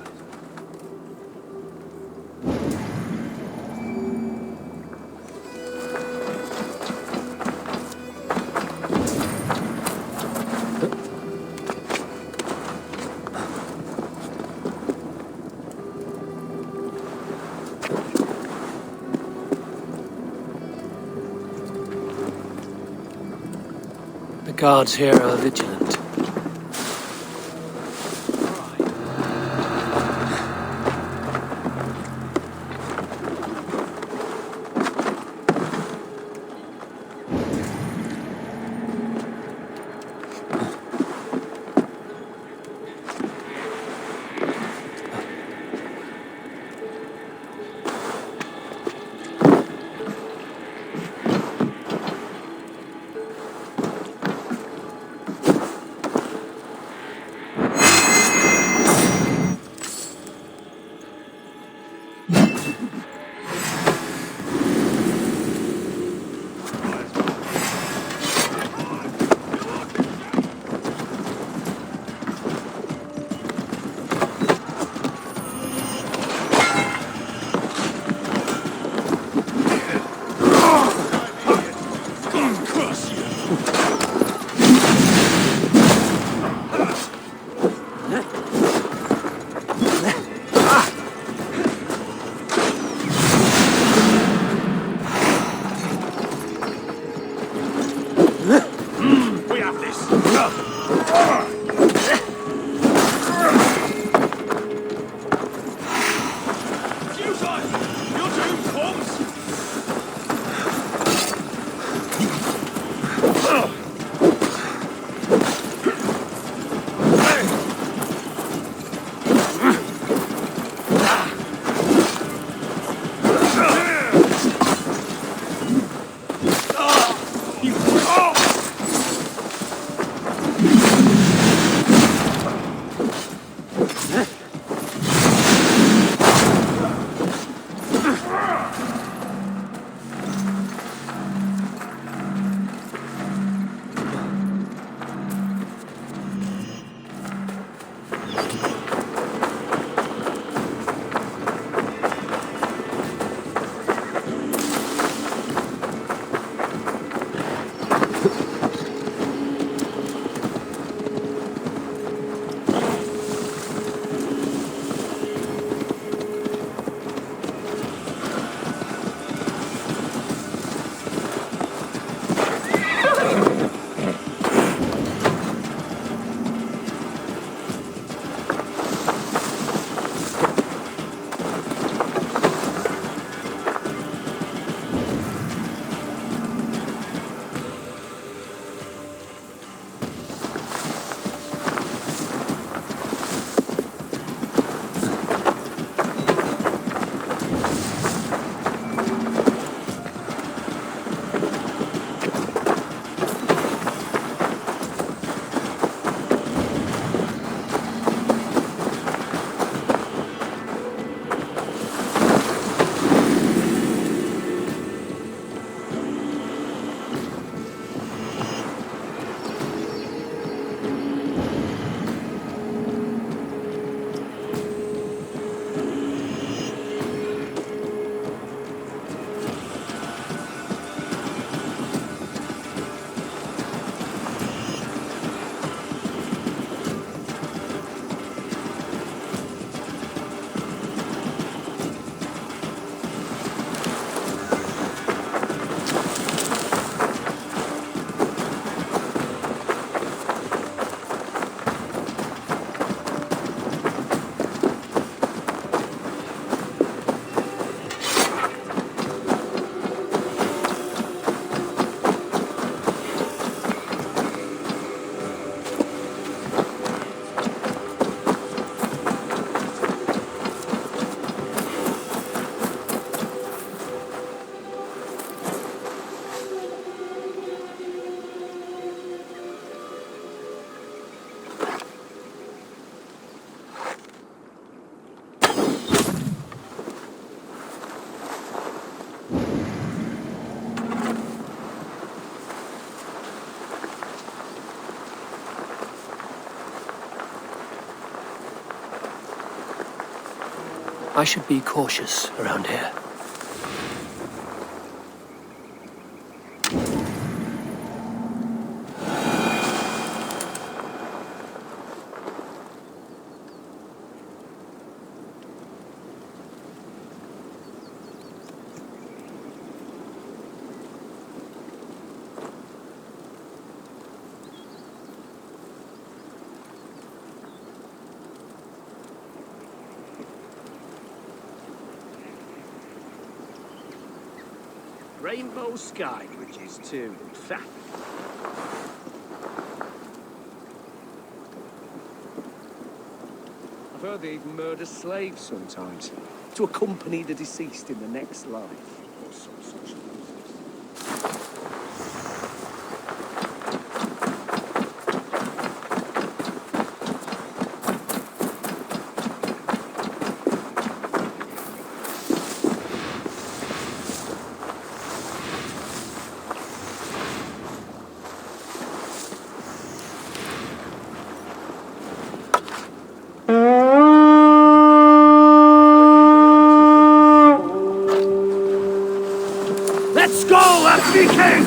The guards here are vigilant. I should be cautious around here. Rainbow sky bridges too. Fact. I've heard they even murder slaves sometimes to accompany the deceased in the next life, or some such nonsense. Let's go, African!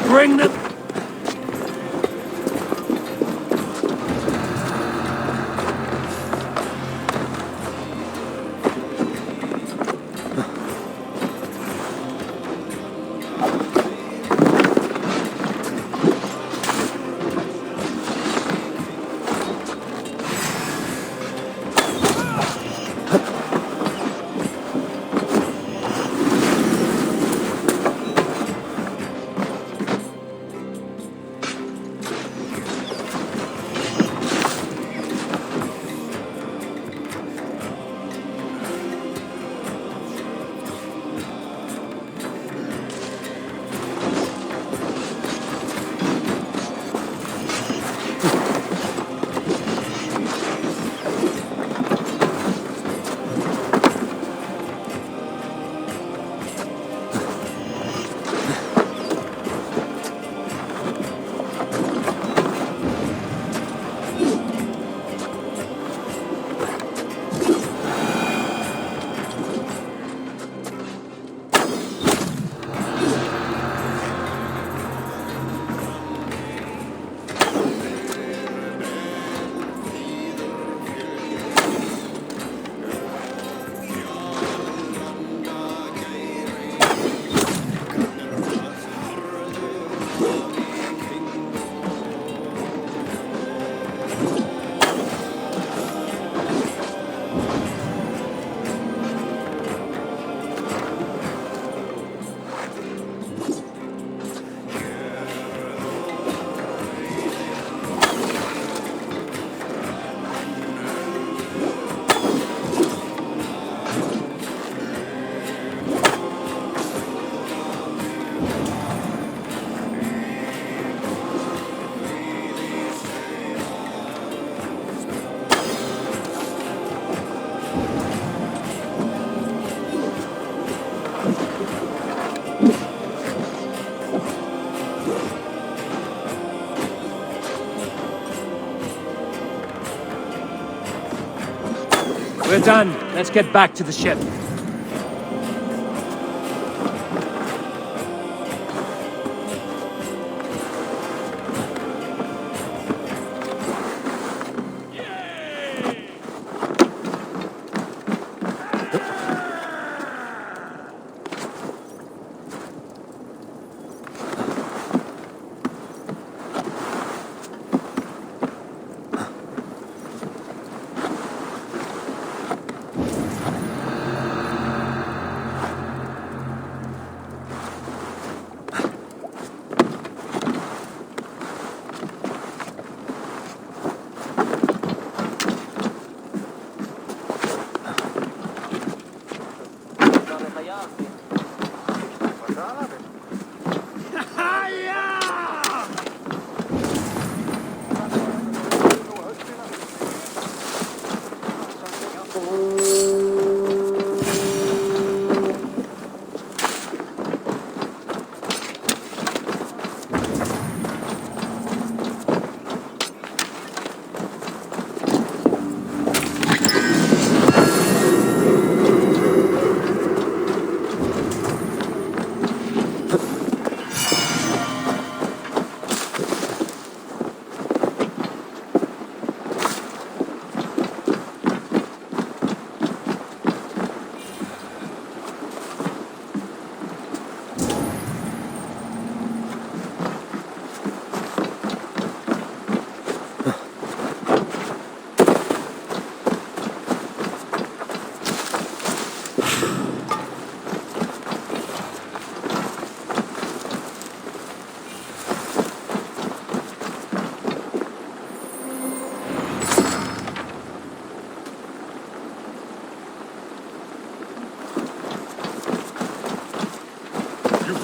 Bring them! We're done. Let's get back to the ship.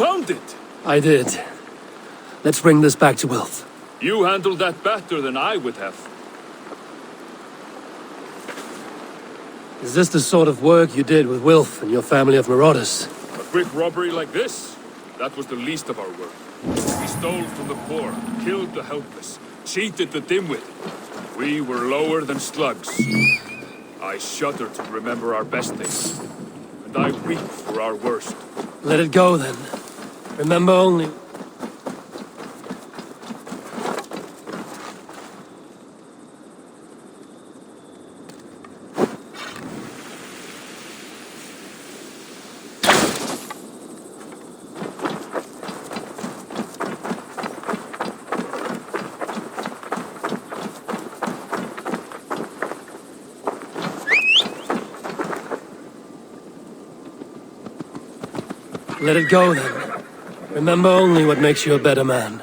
found it! I did. Let's bring this back to Wilf. You handled that better than I would have. Is this the sort of work you did with Wilf and your family of marauders? A quick robbery like this? That was the least of our work. We stole from the poor, killed the helpless, cheated the dimwit. We were lower than slugs. I shudder to remember our best days, and I weep for our worst. Let it go, then. Remember only... Let it go, then. Remember only what makes you a better man.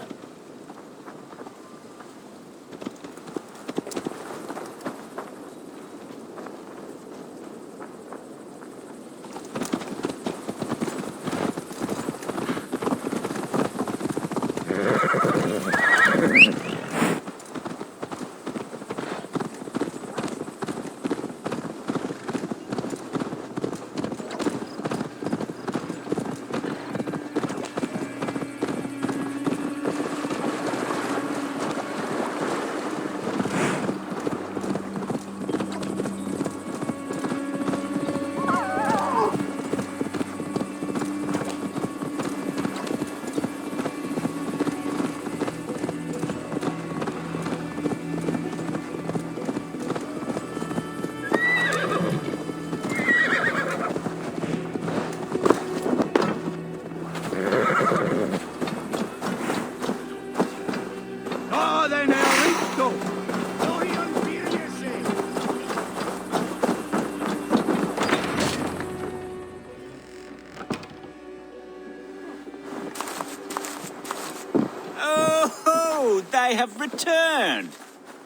They have returned.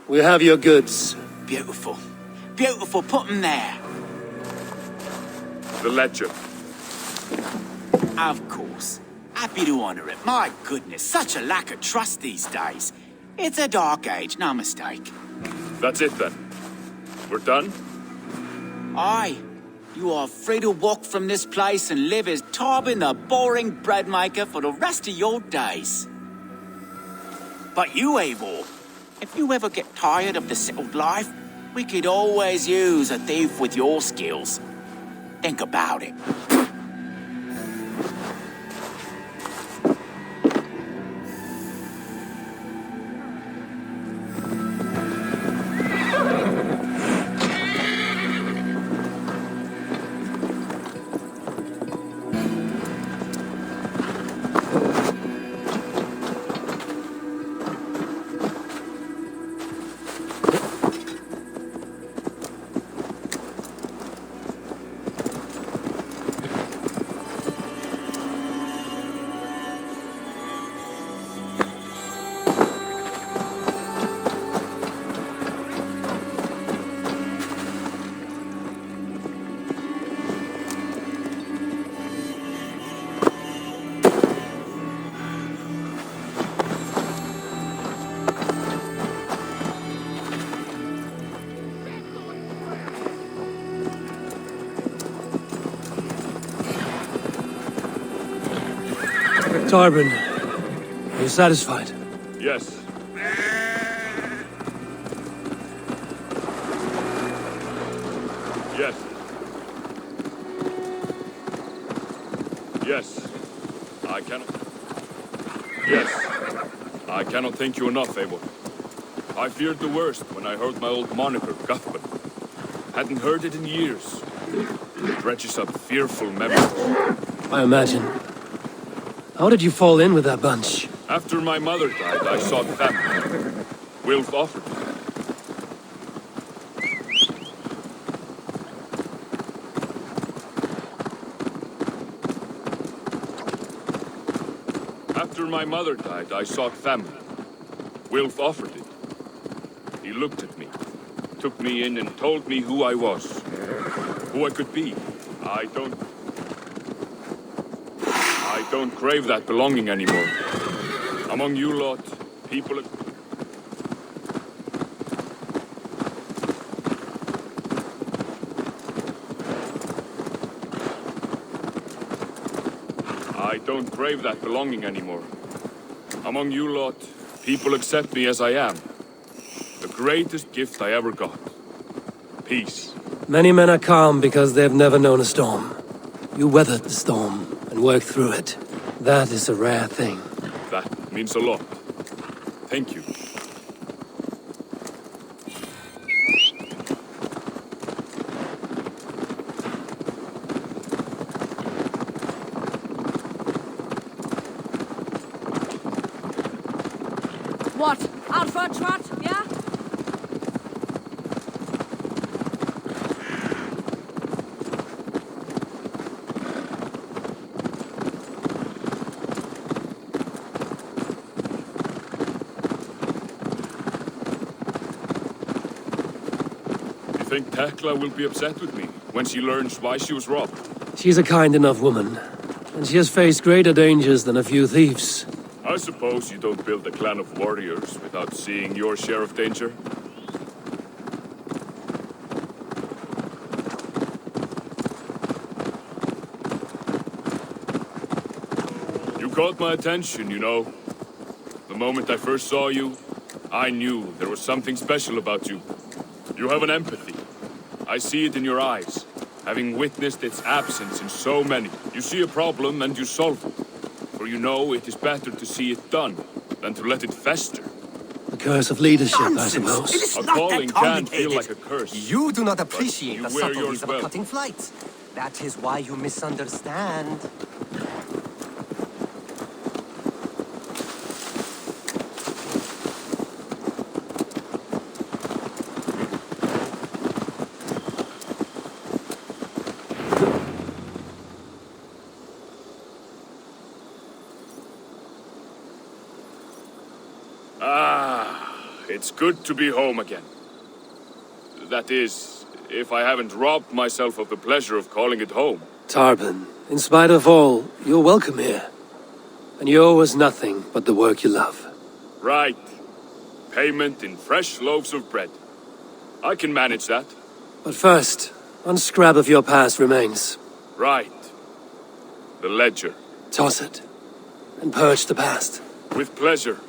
We have your goods. Beautiful. Beautiful. Put them there. The ledger. Of course. Happy to honor it. My goodness, such a lack of trust these days. It's a dark age, no mistake. That's it then. We're done? Aye. You are free to walk from this place and live as Tarbin the boring bread maker for the rest of your days. But you, Eivor, if you ever get tired of the settled life, we could always use a thief with your skills. Think about it. Tarbin, are you satisfied? Yes. Yes. Yes. I cannot... Yes. I cannot thank you enough, Eivor. I feared the worst when I heard my old moniker, Guthman. Hadn't heard it in years. It dredges up fearful memories. I imagine. How did you fall in with that bunch? After my mother died, I sought family. Wilf offered it. After my mother died, I sought family. Wilf offered it. He looked at me, took me in and told me who I was. Who I could be. I I don't crave that belonging anymore. Among you lot, people... I don't crave that belonging anymore. Among you lot, people accept me as I am. The greatest gift I ever got. Peace. Many men are calm because they've never known a storm. You weathered the storm and worked through it. That is a rare thing. That means a lot. Thank you. What? Out for a trot, yeah? You think Tekla will be upset with me when she learns why she was robbed? She's a kind enough woman, and she has faced greater dangers than a few thieves. I suppose you don't build a clan of warriors without seeing your share of danger? You caught my attention, you know. The moment I first saw you, I knew there was something special about you. You have an empathy. I see it in your eyes, having witnessed its absence in so many. You see a problem and you solve it. For you know it is better to see it done than to let it fester. The curse of leadership, Nonsense. I suppose. It is A not calling that can feel complicated. like a curse. You do not appreciate you the wear subtleties yours of a well. cutting flight. That is why you misunderstand. It's good to be home again. That is, if I haven't robbed myself of the pleasure of calling it home. Tarban, in spite of all, you're welcome here. And you owe us nothing but the work you love. Right. Payment in fresh loaves of bread. I can manage that. But first, one scrap of your past remains. Right. The ledger. Toss it, and purge the past. With pleasure.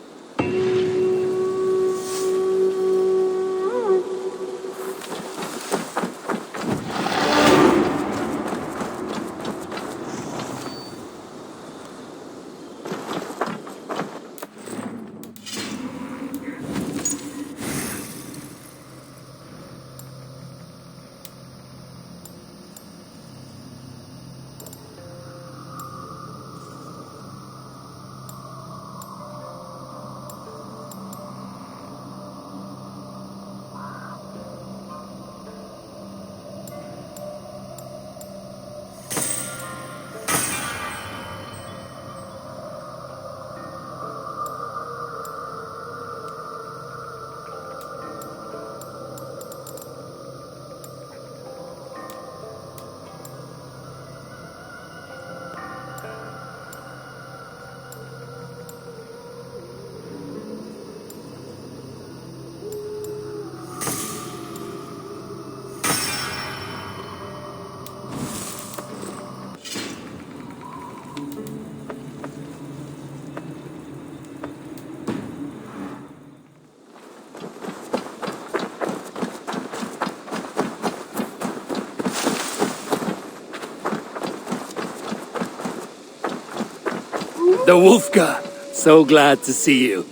The Wolfka! So glad to see you.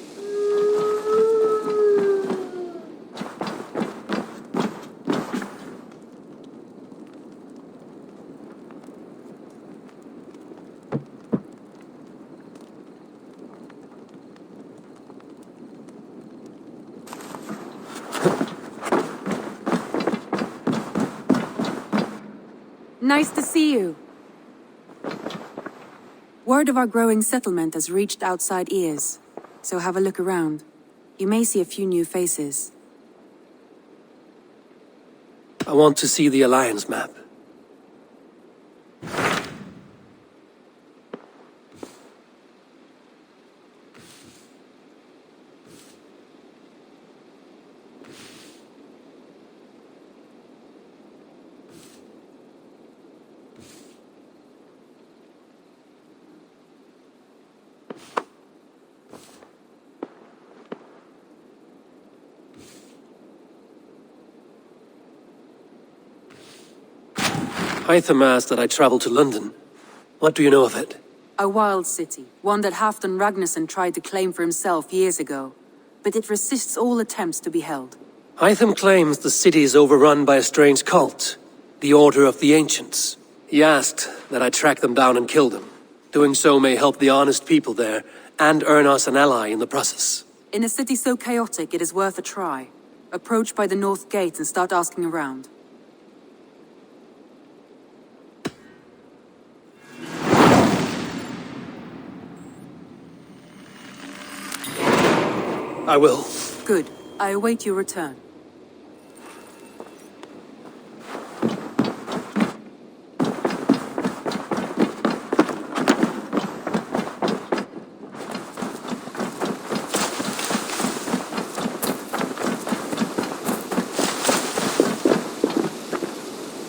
Nice to see you. Word of our growing settlement has reached outside ears, so have a look around. You may see a few new faces. I want to see the Alliance map. Hytham asked that I travel to London. What do you know of it? A wild city, one that Halfdan Ragnarsson tried to claim for himself years ago. But it resists all attempts to be held. Hytham claims the city is overrun by a strange cult, the Order of the Ancients. He asked that I track them down and kill them. Doing so may help the honest people there, and earn us an ally in the process. In a city so chaotic, it is worth a try. Approach by the North Gate and start asking around. I will. Good. I await your return.